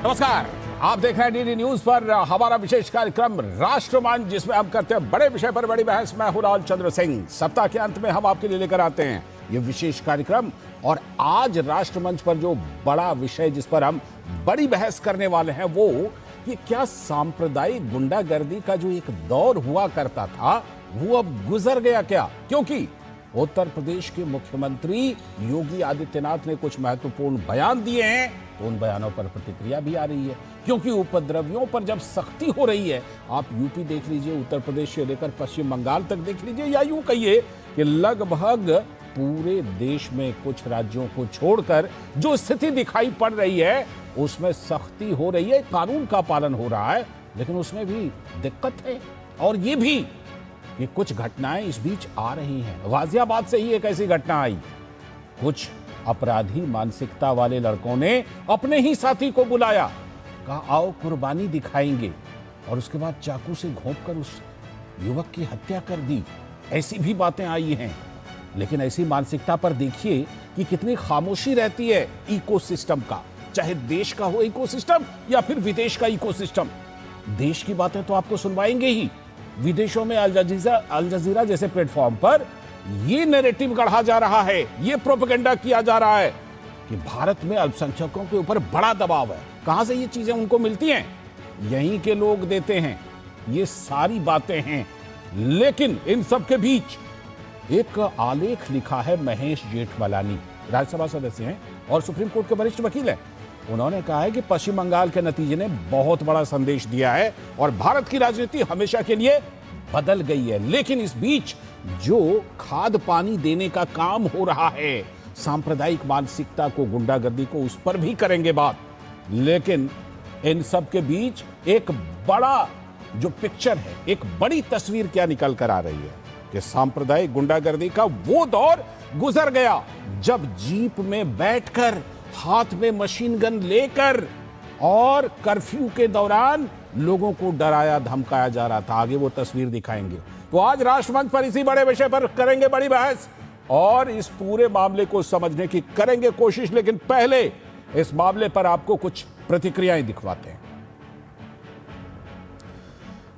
नमस्कार, आप देख रहे हैं डीडी न्यूज पर हमारा विशेष कार्यक्रम राष्ट्रमंच, जिसमें हम करते हैं बड़े विषय पर बड़ी बहस। मैं हूं राहुल चंद्र सिंह। सप्ताह के अंत में हम आपके लिए लेकर आते हैं ये विशेष कार्यक्रम। और आज राष्ट्रमंच पर जो बड़ा विषय जिस पर हम बड़ी बहस करने वाले हैं वो कि क्या सांप्रदायिक गुंडागर्दी का जो एक दौर हुआ करता था वो अब गुजर गया क्या? क्योंकि उत्तर प्रदेश के मुख्यमंत्री योगी आदित्यनाथ ने कुछ महत्वपूर्ण बयान दिए हैं, तो उन बयानों पर प्रतिक्रिया भी आ रही है। क्योंकि उपद्रवियों पर जब सख्ती हो रही है, आप यूपी देख लीजिए, उत्तर प्रदेश से लेकर पश्चिम बंगाल तक देख लीजिए, या यूं कहिए कि लगभग पूरे देश में कुछ राज्यों को छोड़कर जो स्थिति दिखाई पड़ रही है उसमें सख्ती हो रही है, कानून का पालन हो रहा है, लेकिन उसमें भी दिक्कत है। और ये भी कि कुछ घटनाएं इस बीच आ रही हैं। गाजियाबाद से ही एक ऐसी घटना आई। कुछ अपराधी मानसिकता वाले लड़कों ने अपने ही साथी को बुलाया, कहा आओ कुर्बानी दिखाएंगे, और उसके बाद चाकू से घोंपकर उस युवक की हत्या कर दी। ऐसी भी बातें आई हैं। लेकिन ऐसी मानसिकता पर देखिए कि कितनी खामोशी रहती है इकोसिस्टम का, चाहे देश का हो इकोसिस्टम या फिर विदेश का इकोसिस्टम। देश की बातें तो आपको सुनवाएंगे ही, विदेशों में अल जजीरा जैसे प्लेटफॉर्म पर ये नैरेटिव गढ़ा जा रहा है, ये प्रोपेगेंडा किया जा रहा है कि भारत में अल्पसंख्यकों के ऊपर बड़ा दबाव है। कहां से ये चीजें उनको मिलती हैं? यहीं के लोग देते हैं। ये सारी बातें हैं, लेकिन इन सब के बीच एक आलेख लिखा है महेश जेठमलानी, राज्यसभा सदस्य हैं और सुप्रीम कोर्ट के वरिष्ठ वकील हैं। उन्होंने कहा है कि पश्चिम बंगाल के नतीजे ने बहुत बड़ा संदेश दिया है और भारत की राजनीति हमेशा के लिए बदल गई है। लेकिन इस बीच जो खाद पानी देने का काम हो रहा है, सांप्रदायिक मानसिकता को, गुंडागर्दी को, उस पर भी करेंगे बात। लेकिन इन सब के बीच एक बड़ा जो पिक्चर है, एक बड़ी तस्वीर क्या निकल कर आ रही है कि सांप्रदायिक गुंडागर्दी का वो दौर गुजर गया जब जीप में बैठकर, हाथ में मशीन गन लेकर और कर्फ्यू के दौरान लोगों को डराया धमकाया जा रहा था। आगे वो तस्वीर दिखाएंगे। तो आज राष्ट्रमंच पर इसी बड़े विषय पर करेंगे बड़ी बहस और इस पूरे मामले को समझने की करेंगे कोशिश। लेकिन पहले इस मामले पर आपको कुछ प्रतिक्रियाएं दिखवाते हैं।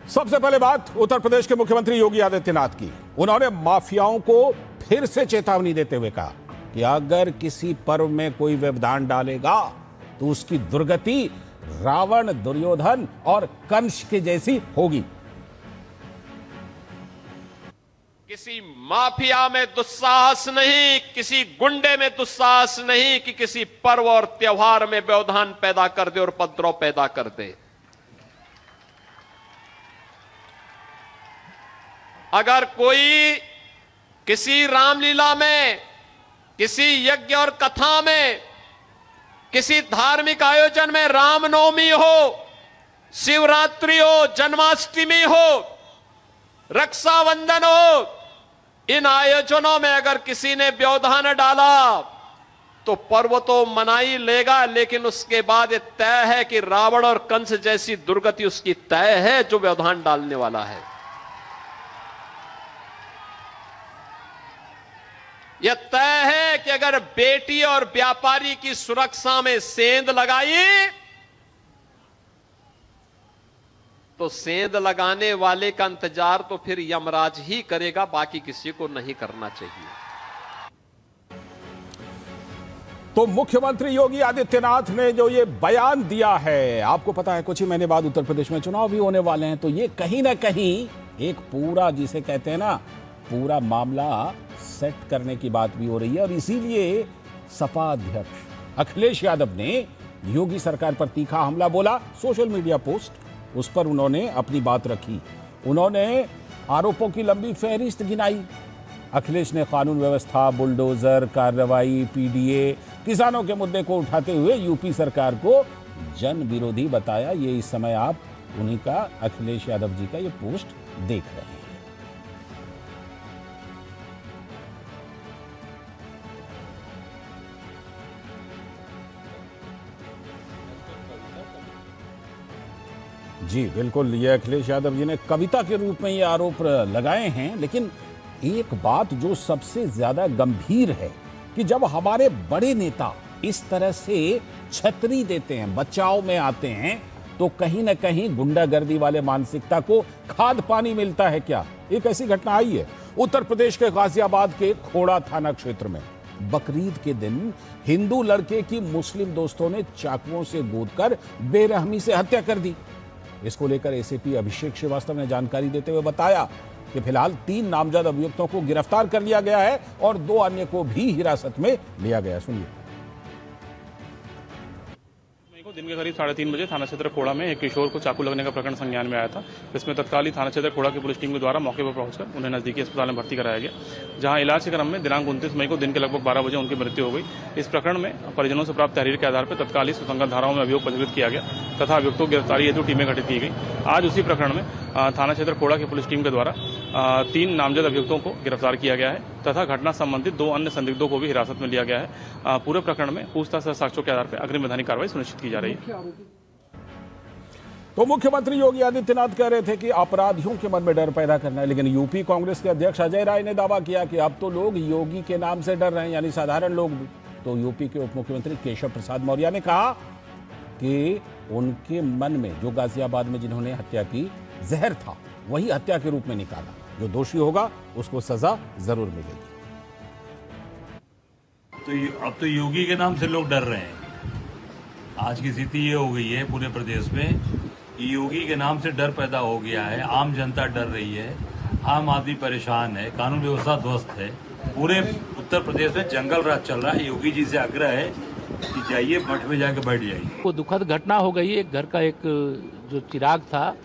सबसे पहले बात उत्तर प्रदेश के मुख्यमंत्री योगी आदित्यनाथ की। उन्होंने माफियाओं को फिर से चेतावनी देते हुए कहा कि अगर किसी पर्व में कोई व्यवधान डालेगा तो उसकी दुर्गति रावण, दुर्योधन और कंस के जैसी होगी। किसी माफिया में दुस्साहस नहीं, किसी गुंडे में दुस्साहस नहीं कि किसी पर्व और त्योहार में व्यवधान पैदा कर दे और उपद्रव पैदा कर दे। अगर कोई किसी रामलीला में, किसी यज्ञ और कथा में, किसी धार्मिक आयोजन में, रामनवमी हो, शिवरात्रि हो, जन्माष्टमी हो, रक्षाबंधन हो, इन आयोजनों में अगर किसी ने व्यवधान डाला तो पर्व तो मना ही लेगा, लेकिन उसके बाद यह तय है कि रावण और कंस जैसी दुर्गति उसकी तय है जो व्यवधान डालने वाला है। यह तय है कि अगर बेटी और व्यापारी की सुरक्षा में सेंध लगाई तो सेंध लगाने वाले का इंतजार तो फिर यमराज ही करेगा, बाकी किसी को नहीं करना चाहिए। तो मुख्यमंत्री योगी आदित्यनाथ ने जो ये बयान दिया है, आपको पता है कुछ ही महीने बाद उत्तर प्रदेश में चुनाव भी होने वाले हैं, तो ये कहीं ना कहीं एक पूरा, जिसे कहते हैं ना, पूरा मामला सेट करने की बात भी हो रही है। और इसीलिए सपा अध्यक्ष अखिलेश यादव ने योगी सरकार पर तीखा हमला बोला। सोशल मीडिया पोस्ट, उस पर उन्होंने अपनी बात रखी। उन्होंने आरोपों की लंबी फहरिस्त गिनाई। अखिलेश ने कानून व्यवस्था, बुलडोजर कार्रवाई, पीडीए, किसानों के मुद्दे को उठाते हुए यूपी सरकार को जन विरोधी बताया। ये इस समय आप उन्हीं का, अखिलेश यादव जी का ये पोस्ट देख रहे हैं। जी बिल्कुल, ये अखिलेश यादव जी ने कविता के रूप में ये आरोप लगाए हैं। लेकिन एक बात जो सबसे ज्यादा गंभीर है कि जब हमारे बड़े नेता इस तरह से छतरी देते हैं, बचाव में आते हैं, तो कहीं ना कहीं गुंडागर्दी वाले मानसिकता को खाद पानी मिलता है क्या? एक ऐसी घटना आई है उत्तर प्रदेश के गाजियाबाद के खोड़ा थाना क्षेत्र में। बकरीद के दिन हिंदू लड़के की मुस्लिम दोस्तों ने चाकुओं से गोदकर बेरहमी से हत्या कर दी। इसको लेकर एसीपी अभिषेक श्रीवास्तव ने जानकारी देते हुए बताया कि फिलहाल 3 नामजद अभियुक्तों को गिरफ्तार कर लिया गया है और 2 अन्य को भी हिरासत में लिया गया। सुनिए। दिन के करीब 3:30 बजे थाना क्षेत्र खोड़ा में एक किशोर को चाकू लगने का प्रकरण संज्ञान में आया था। इसमें तत्काल ही थाना क्षेत्र खोड़ा की पुलिस टीम के द्वारा मौके पर पहुंचकर उन्हें नजदीकी अस्पताल में भर्ती कराया गया, जहां इलाज के क्रम में दिनांक 29 मई को दिन के लगभग 12 बजे उनकी मृत्यु हो गई। इस प्रकरण में परिजनों से प्राप्त तहरीर के आधार पर तत्काल ही सुसंगत धाराओं में अभियोग पंजीकृत किया गया तथा अभियुक्तों की गिरफ्तारी हेतु टीमें गठित की गई। आज उसी प्रकरण में थाना क्षेत्र खोड़ा की पुलिस टीम के द्वारा 3 नामजद अभियुक्तों को गिरफ्तार किया गया है तथा घटना संबंधित 2 अन्य संदिग्धों को भी हिरासत में लिया गया है। पूरे प्रकरण में पूछताछ और साक्ष्यों के आधार पर अग्रिम वैधानिक कार्रवाई सुनिश्चित की जा रही है। तो मुख्यमंत्री योगी आदित्यनाथ कह रहे थे कि अपराधियों के मन में डर पैदा करना है, लेकिन यूपी कांग्रेस के अध्यक्ष अजय राय ने दावा किया कि अब तो लोग योगी के नाम से डर रहे हैं, यानी साधारण लोग भी। तो यूपी के उप मुख्यमंत्री केशव प्रसाद मौर्य ने कहा कि उनके मन में जो गाजियाबाद में जिन्होंने हत्या की जहर था, वही हत्या के रूप में निकाला। जो दोषी होगा उसको सजा जरूर मिलेगी। तो अब तो योगी के नाम से लोग डर रहे हैं। आज की स्थिति ये हो गई है पूरे प्रदेश में, योगी के नाम से डर पैदा हो गया है। आम जनता डर रही है, आम आदमी परेशान है, कानून व्यवस्था ध्वस्त है। पूरे उत्तर प्रदेश में जंगल राज चल रहा है। योगी जी से आग्रह है कि जाइए मठ में जाकर बैठ जाइए। वो दुखद घटना हो गई। एक घर का एक जो चिराग था,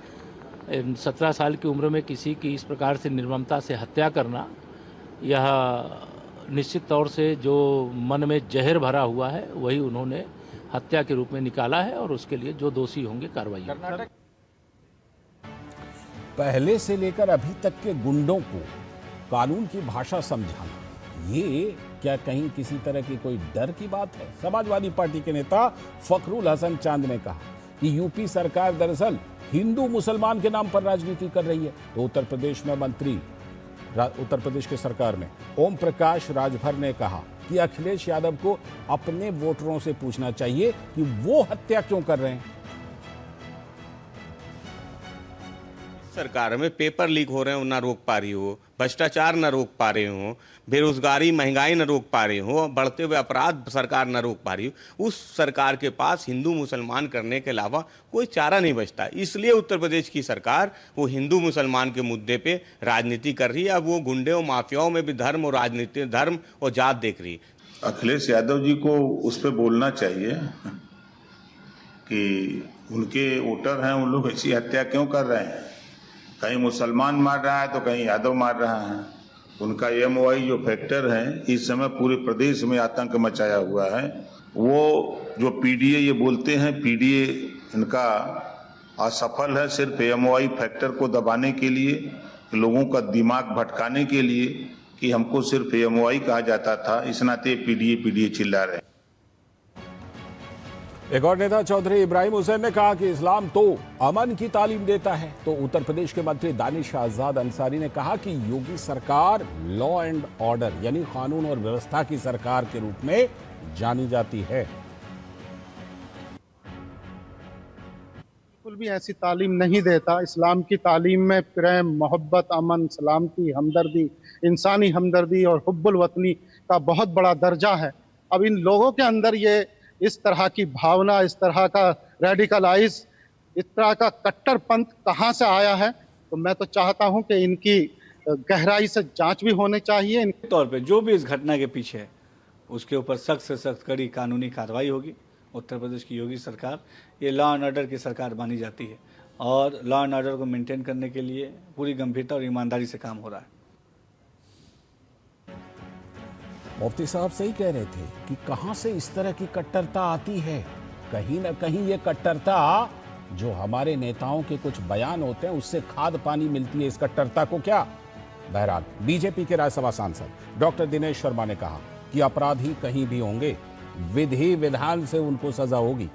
17 साल की उम्र में किसी की इस प्रकार से निर्ममता से हत्या करना, यह निश्चित तौर से जो मन में जहर भरा हुआ है वही उन्होंने हत्या के रूप में निकाला है और उसके लिए जो दोषी होंगे कार्रवाई होगी। पहले से लेकर अभी तक के गुंडों को कानून की भाषा समझाना, ये क्या कहीं किसी तरह की कोई डर की बात है? समाजवादी पार्टी के नेता फखरुल हसन चांद ने कहा कि यूपी सरकार दरअसल हिंदू मुसलमान के नाम पर राजनीति कर रही है। तो उत्तर प्रदेश के सरकार में ओम प्रकाश राजभर ने कहा कि अखिलेश यादव को अपने वोटरों से पूछना चाहिए कि वो हत्या क्यों कर रहे हैं। सरकार में पेपर लीक हो रहे हैं, ना रोक पा रही हो, भ्रष्टाचार न रोक पा रहे हो, बेरोजगारी महंगाई न रोक पा रहे हो, बढ़ते हुए अपराध सरकार न रोक पा रही हो, उस सरकार के पास हिंदू मुसलमान करने के अलावा कोई चारा नहीं बचता। इसलिए उत्तर प्रदेश की सरकार वो हिंदू मुसलमान के मुद्दे पे राजनीति कर रही है। अब वो गुंडे और माफियाओं में भी धर्म और राजनीति, धर्म और जात देख रही है। अखिलेश यादव जी को उस पर बोलना चाहिए कि उनके वोटर हैं, उन लोग ऐसी हत्या क्यों कर रहे हैं। कहीं मुसलमान मार रहा है तो कहीं यादव मार रहा है। उनका MOI जो फैक्टर है इस समय पूरे प्रदेश में आतंक मचाया हुआ है। वो जो PDA ये बोलते हैं, PDA इनका असफल है सिर्फ MOI फैक्टर को दबाने के लिए, लोगों का दिमाग भटकाने के लिए कि हमको सिर्फ MOI कहा जाता था, इस नाते PDA चिल्ला रहे हैं। एक और नेता चौधरी इब्राहिम हुसैन ने कहा कि इस्लाम तो अमन की तालीम देता है। तो उत्तर प्रदेश के मंत्री दानिश आजाद अंसारी ने कहा कि योगी सरकार लॉ एंड ऑर्डर यानी कानून और व्यवस्था की सरकार के रूप में जानी जाती है। बिल्कुल भी ऐसी तालीम नहीं देता। इस्लाम की तालीम में प्रेम, मोहब्बत, अमन, सलामती, हमदर्दी, इंसानी हमदर्दी और हुब्बुल वतनी का बहुत बड़ा दर्जा है। अब इन लोगों के अंदर ये इस तरह की भावना, इस तरह का रेडिकलाइज, इस तरह का कट्टरपंथ कहाँ से आया है? तो मैं तो चाहता हूं कि इनकी गहराई से जांच भी होनी चाहिए। तौर पे जो भी इस घटना के पीछे है उसके ऊपर सख्त से सख्त कड़ी कानूनी कार्रवाई होगी। उत्तर प्रदेश की योगी सरकार ये लॉ एंड ऑर्डर की सरकार मानी जाती है और लॉ एंड ऑर्डर को मेंटेन करने के लिए पूरी गंभीरता और ईमानदारी से काम हो रहा है। मुफ्ती साहब सही कह रहे थे कि कहां से इस तरह की कट्टरता आती है। कहीं ना कहीं ये कट्टरता जो हमारे नेताओं के कुछ बयान होते हैं उससे खाद पानी मिलती है इस कट्टरता को। क्या बहरहाल बीजेपी के राज्यसभा सांसद डॉक्टर दिनेश शर्मा ने कहा कि अपराधी कहीं भी होंगे, विधि विधान से उनको सजा होगी।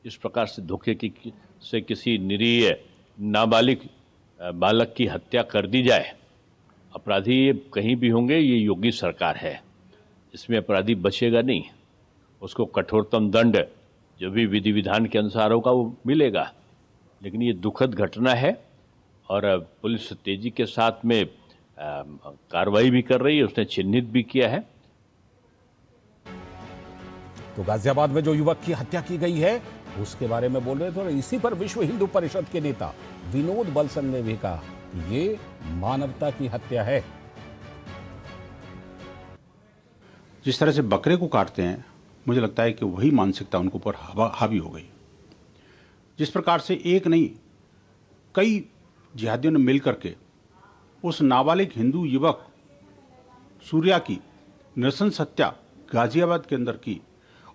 इस प्रकार से धोखे से किसी निरीह नाबालिग बालक की हत्या कर दी जाए, अपराधी कहीं भी होंगे, ये योगी सरकार है। इसमें अपराधी बचेगा नहीं, उसको कठोरतम दंड जो भी विधि विधान के अनुसार होगा वो मिलेगा। लेकिन ये दुखद घटना है और पुलिस तेजी के साथ में कार्रवाई भी कर रही है, उसने चिन्हित भी किया है। तो गाजियाबाद में जो युवक की हत्या की गई है उसके बारे में बोल रहे थे और इसी पर विश्व हिंदू परिषद के नेता विनोद बलसन ने भी कहा कि ये मानवता की हत्या है। जिस तरह से बकरे को काटते हैं, मुझे लगता है कि वही मानसिकता उनके ऊपर हावी हो गई। जिस प्रकार से एक नहीं कई जिहादियों ने मिलकर के उस नाबालिग हिंदू युवक सूर्या की नृशंस हत्या गाजियाबाद के अंदर की,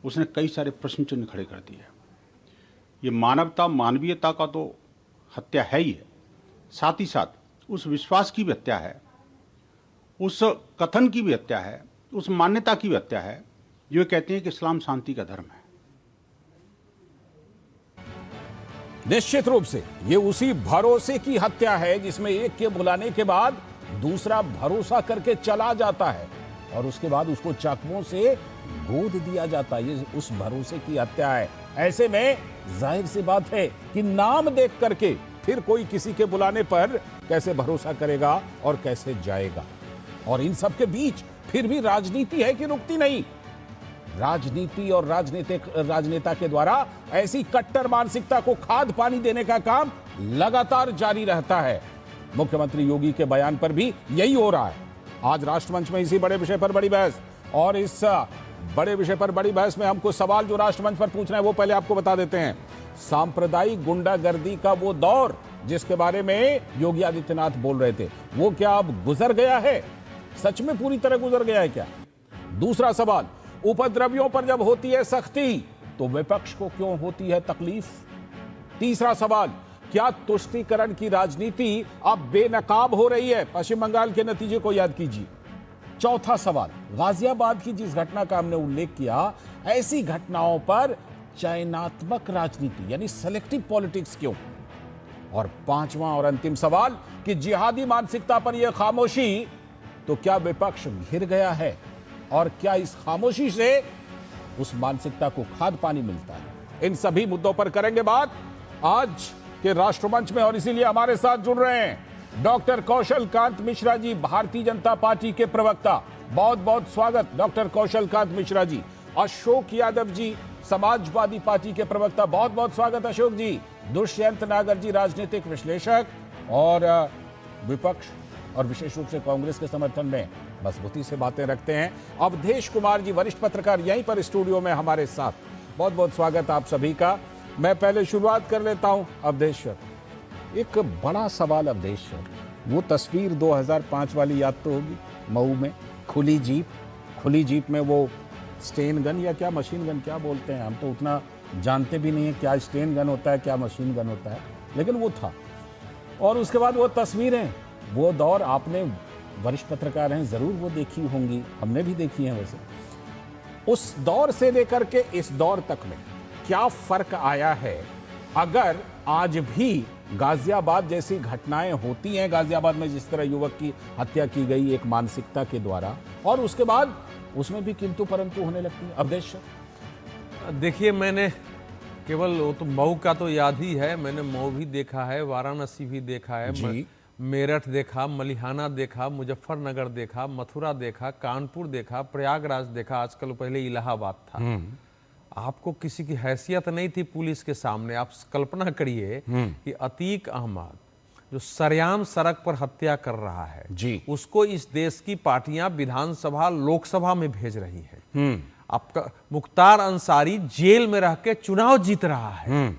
उसने कई सारे प्रश्न चिन्ह खड़े कर दिए। ये मानवता मानवीयता का तो हत्या है ही है, साथ ही साथ उस विश्वास की भी हत्या है, उस कथन की भी हत्या है, उस मान्यता की भी हत्या है जो कहते हैं कि इस्लाम शांति का धर्म है। निश्चित रूप से ये उसी भरोसे की हत्या है जिसमें एक के बुलाने के बाद दूसरा भरोसा करके चला जाता है और उसके बाद उसको चाकुओं से गोद दिया जाता है। ये उस भरोसे की हत्या है। ऐसे में जाहिर सी बात है कि नाम देख करके फिर कोई किसी के बुलाने पर कैसे भरोसा करेगा और कैसे जाएगा। और इन सब के बीच फिर भी राजनीति है कि रुकती नहीं। राजनीति और राजनेता के द्वारा ऐसी कट्टर मानसिकता को खाद पानी देने का काम लगातार जारी रहता है। मुख्यमंत्री योगी के बयान पर भी यही हो रहा है। आज राष्ट्रमंच में इसी बड़े विषय पर बड़ी बहस, और इस बड़े विषय पर बड़ी बहस में हमको सवाल जो राष्ट्रमंच पर पूछना है वो पहले आपको बता देते हैं। सांप्रदायिक गुंडागर्दी का वो दौर जिसके बारे में योगी आदित्यनाथ बोल रहे थे, वो क्या अब गुजर गया है? सच में पूरी तरह गुजर गया है क्या? दूसरा सवाल, उपद्रवियों पर जब होती है सख्ती तो विपक्ष को क्यों होती है तकलीफ? तीसरा सवाल, क्या तुष्टीकरण की राजनीति अब बेनकाब हो रही है? पश्चिम बंगाल के नतीजे को याद कीजिए। चौथा सवाल, गाजियाबाद की जिस घटना का हमने उल्लेख किया, ऐसी घटनाओं पर चयनात्मक राजनीति यानी सेलेक्टिव पॉलिटिक्स क्यों? और पांचवा और अंतिम सवाल कि जिहादी मानसिकता पर यह खामोशी, तो क्या विपक्ष घिर गया है और क्या इस खामोशी से उस मानसिकता को खाद पानी मिलता है? इन सभी मुद्दों पर करेंगे बात आज के राष्ट्रमंच में, और इसीलिए हमारे साथ जुड़ रहे हैं डॉक्टर कौशल कांत मिश्रा जी, भारतीय जनता पार्टी के प्रवक्ता। बहुत बहुत स्वागत डॉक्टर कौशल कांत मिश्रा जी। अशोक यादव जी, समाजवादी पार्टी के प्रवक्ता, बहुत बहुत स्वागत अशोक जी। दुष्यंत नागर जी, राजनीतिक विश्लेषक और विपक्ष और विशेष रूप से कांग्रेस के समर्थन में मजबूती से बातें रखते हैं। अवधेश कुमार जी, वरिष्ठ पत्रकार, यहीं पर स्टूडियो में हमारे साथ। बहुत बहुत स्वागत आप सभी का। मैं पहले शुरुआत कर लेता हूं अवधेश सर। एक बड़ा सवाल अवधेश सर, वो तस्वीर 2005 वाली याद तो होगी, मऊ में खुली जीप में वो स्टेन गन या क्या मशीन गन क्या बोलते हैं, हम तो उतना जानते भी नहीं है क्या स्टेन गन होता है क्या मशीन गन होता है, लेकिन वो था। और उसके बाद वो तस्वीरें, वो दौर, आपने वरिष्ठ पत्रकार हैं, जरूर वो देखी होंगी, हमने भी देखी है वैसे। उस दौर से लेकर के इस दौर तक में क्या फर्क आया है? अगर आज भी गाजियाबाद जैसी घटनाएं होती हैं, गाजियाबाद में जिस तरह युवक की हत्या की गई एक मानसिकता के द्वारा, और उसके बाद उसमें भी किंतु परंतु होने लगती है। अवधेश सर, देखिए, मैंने केवल वो तो मऊ का तो याद ही है, मैंने मऊ भी देखा है, वाराणसी भी देखा है, मेरठ देखा, मलिहाना देखा, मुजफ्फरनगर देखा, मथुरा देखा, कानपुर देखा, प्रयागराज देखा, आजकल पहले इलाहाबाद था। आपको किसी की हैसियत नहीं थी पुलिस के सामने। आप कल्पना करिए कि अतीक अहमद जो सरेआम सड़क पर हत्या कर रहा है जी, उसको इस देश की पार्टियां विधानसभा लोकसभा में भेज रही है। आपका मुख्तार अंसारी जेल में रह के चुनाव जीत रहा है।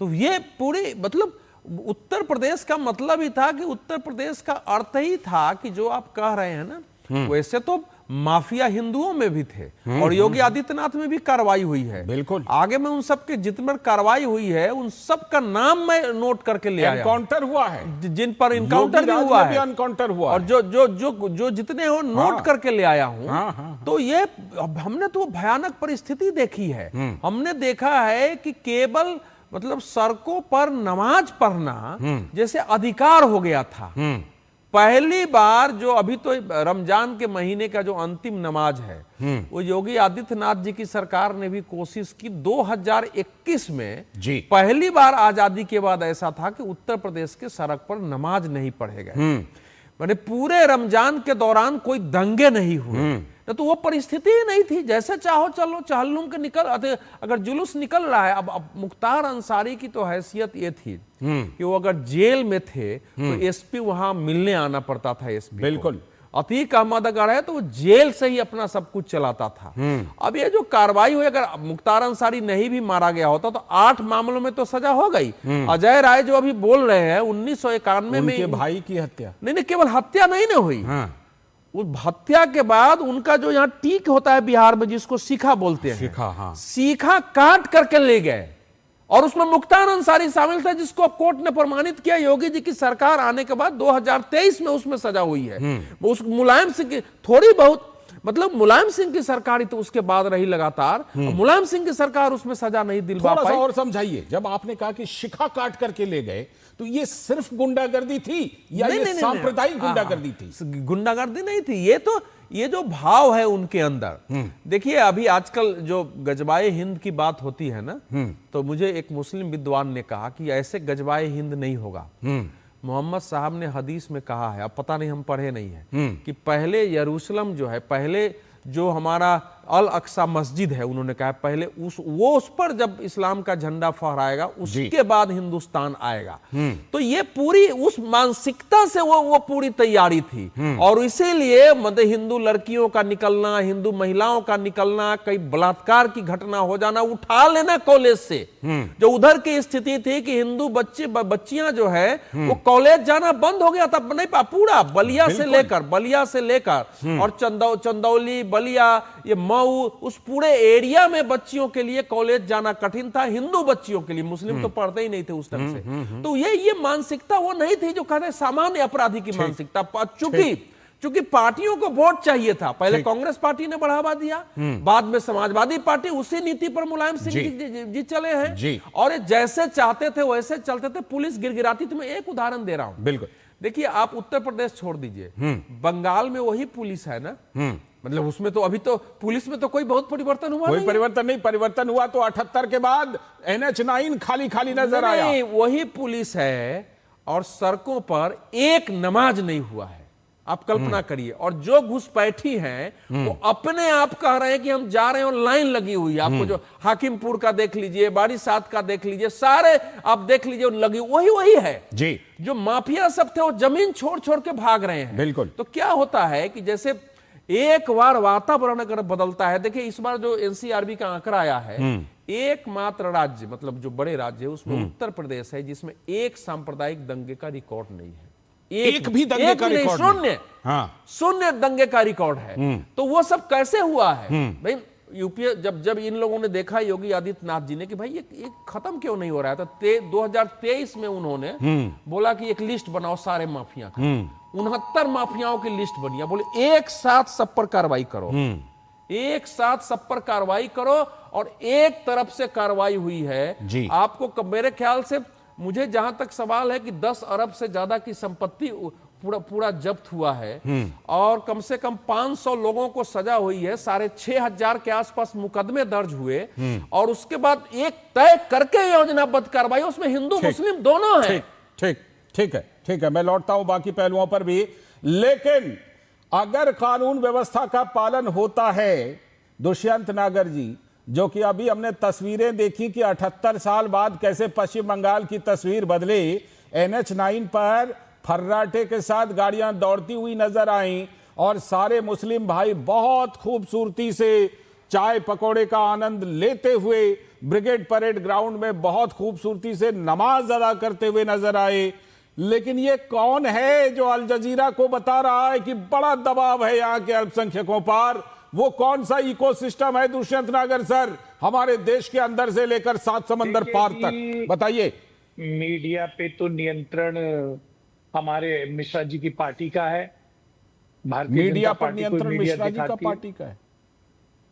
तो ये पूरी मतलब उत्तर प्रदेश का मतलब ही था कि उत्तर प्रदेश का अर्थ ही था कि जो आप कह रहे हैं ना, वैसे तो माफिया हिंदुओं में भी थे और योगी आदित्यनाथ में भी कार्रवाई हुई है। बिल्कुल आगे में उन सब के जितने कार्रवाई हुई है उन सब का नाम मैं नोट करके ले आया। एनकाउंटर हुआ है, जिन पर इनकाउंटर भी हुआ है, एनकाउंटर हुआ और जो जितने हो नोट करके ले आया हूं। तो ये हमने तो भयानक परिस्थिति देखी है। हमने देखा है कि केवल मतलब सड़कों पर नमाज पढ़ना जैसे अधिकार हो गया था। पहली बार जो अभी तो रमजान के महीने का जो अंतिम नमाज है वो योगी आदित्यनाथ जी की सरकार ने भी कोशिश की 2021 में जी पहली बार आजादी के बाद ऐसा था कि उत्तर प्रदेश के सड़क पर नमाज नहीं पढ़े गए, माने पूरे रमजान के दौरान कोई दंगे नहीं हुए, तो वो परिस्थिति ही नहीं थी। जैसे चाहो चलो चहलुम के निकल, अगर जुलूस निकल रहा है। अब मुख्तार अंसारी की तो हैसियत ये थी कि वो अगर जेल में थे तो एसपी वहां मिलने आना पड़ता था एसपी। बिल्कुल। अतीक अहमद अगर है तो वो जेल से ही अपना सब कुछ चलाता था। अब ये जो कार्रवाई हुई, अगर मुख्तार अंसारी नहीं भी मारा गया होता तो 8 मामलों में तो सजा हो गई। अजय राय जो अभी बोल रहे हैं 1991 में उनके भाई की हत्या, नहीं केवल हत्या नहीं ना हुई, उस हत्या के बाद उनका जो यहाँ टीक होता है बिहार में जिसको सीखा बोलते हैं, सीखा काट करके ले गए और उसमें मुख्तार अंसारी शामिल था, जिसको कोर्ट ने प्रमाणित किया। योगी जी की सरकार आने के बाद 2023 में उसमें सजा हुई है। उस मुलायम सिंह की थोड़ी बहुत, मतलब मुलायम सिंह की सरकार ही तो उसके बाद रही लगातार, मुलायम सिंह की सरकार उसमें सजा नहीं दिलवा पाई। और समझाइए, जब आपने कहा कि शिखा काट करके ले गए तो ये सिर्फ गुंडागर्दी थी या ये सांप्रदायिक गुंडागर्दी थी? गुंडागर्दी नहीं थी, ये जो भाव है उनके अंदर। देखिए अभी आजकल जो गजबाए हिंद की बात होती है ना, तो मुझे एक मुस्लिम विद्वान ने कहा कि ऐसे गजबाए हिंद नहीं होगा। मोहम्मद साहब ने हदीस में कहा है, अब पता नहीं हम पढ़े नहीं है, कि पहले यरूशलेम जो है, पहले जो हमारा अल अक्सा मस्जिद है, उन्होंने कहा पहले उस पर जब इस्लाम का झंडा फहराएगा उसके बाद हिंदुस्तान आएगा। तो ये पूरी उस मानसिकता से वो पूरी तैयारी थी। और इसीलिए मतलब हिंदू लड़कियों का निकलना, हिंदू महिलाओं का निकलना, कई बलात्कार की घटना हो जाना, उठा लेना कॉलेज से। जो उधर की स्थिति थी कि हिंदू बच्चियां जो है वो कॉलेज जाना बंद हो गया था, नहीं पूरा बलिया से लेकर और चंदौली, बलिया, ये मऊ, उस पूरे एरिया में बच्चियों के लिए कॉलेज जाना कठिन था, हिंदू बच्चियों के लिए। मुस्लिम तो पढ़ते ही नहीं थे उस ढंग से। तो ये मानसिकता वो नहीं थी जो कहते सामान्य अपराधी की मानसिकता। चूंकि पार्टियों को वोट चाहिए था, पहले कांग्रेस पार्टी ने बढ़ावा दिया, बाद में समाजवादी पार्टी, उसी नीति पर मुलायम सिंह जी चले हैं और जैसे चाहते थे वैसे चलते थे, पुलिस गिरगिराती थी। मैं एक उदाहरण दे रहा हूं, बिल्कुल। देखिए आप उत्तर प्रदेश छोड़ दीजिए, बंगाल में वही पुलिस है ना, मतलब उसमें तो अभी तो पुलिस में तो कोई बहुत परिवर्तन हुआ कोई परिवर्तन नहीं। परिवर्तन हुआ तो 78 के बाद NH9 खाली खाली नजर आया। वही पुलिस है और सड़कों पर एक नमाज नहीं हुआ है, आप कल्पना करिए। और जो घुसपैठी हैं वो अपने आप कह रहे हैं कि हम जा रहे हैं और लाइन लगी हुई है। आपको जो हाकिमपुर का देख लीजिए, बारिसात का देख लीजिए, सारे आप देख लीजिए लगी वही है जी। जो माफिया सब थे वो जमीन छोड़ छोड़ के भाग रहे हैं। बिल्कुल। तो क्या होता है कि जैसे एक बार वातावरण अगर बदलता है, देखिए इस बार जो NCRB का आंकड़ा आया है, एकमात्र राज्य, मतलब जो बड़े राज्य है उसमें उत्तर प्रदेश है जिसमें एक सांप्रदायिक दंगे का रिकॉर्ड नहीं है। एक भी दंगे का रिकॉर्ड शून्य, शून्य दंगे का रिकॉर्ड है। तो वो सब कैसे हुआ है भाई? यूपीए जब इन लोगों ने देखा, योगी आदित्यनाथ जी ने, कि भाई ये खत्म क्यों नहीं हो रहा है, तो 2023 में उन्होंने बोला कि एक लिस्ट बनाओ सारे माफिया का। 69 माफियाओं की लिस्ट बनी है, बोले एक साथ सब पर कार्रवाई करो, एक साथ सब पर कार्रवाई करो। और एक तरफ से कार्रवाई हुई है आपको, मेरे ख्याल से, मुझे जहां तक सवाल है कि 10 अरब से ज्यादा की संपत्ति पूरा जब्त हुआ है और कम से कम 500 लोगों को सजा हुई है, 6,500 के आसपास मुकदमे दर्ज हुए। और उसके बाद एक तय करके योजनाबद्ध कार्रवाई, उसमें हिंदू मुस्लिम दोनों है। ठीक है, मैं लौटता हूं बाकी पहलुओं पर भी। लेकिन अगर कानून व्यवस्था का पालन होता है, दुष्यंत नागर जी, जो कि अभी हमने तस्वीरें देखी कि 78 साल बाद कैसे पश्चिम बंगाल की तस्वीर बदली, NH9 पर फर्राटे के साथ गाड़ियां दौड़ती हुई नजर आईं और सारे मुस्लिम भाई बहुत खूबसूरती से चाय पकौड़े का आनंद लेते हुए ब्रिगेड परेड ग्राउंड में बहुत खूबसूरती से नमाज अदा करते हुए नजर आए। लेकिन ये कौन है जो अल जजीरा को बता रहा है कि बड़ा दबाव है यहाँ के अल्पसंख्यकों पर? वो कौन सा इकोसिस्टम है दुष्यंत नागर सर, हमारे देश के अंदर से लेकर 7 समंदर पार तक? बताइए। मीडिया पे तो नियंत्रण हमारे मिश्रा जी की पार्टी का है, भारतीय मीडिया पर नियंत्रण मिश्रा जी का पार्टी का है।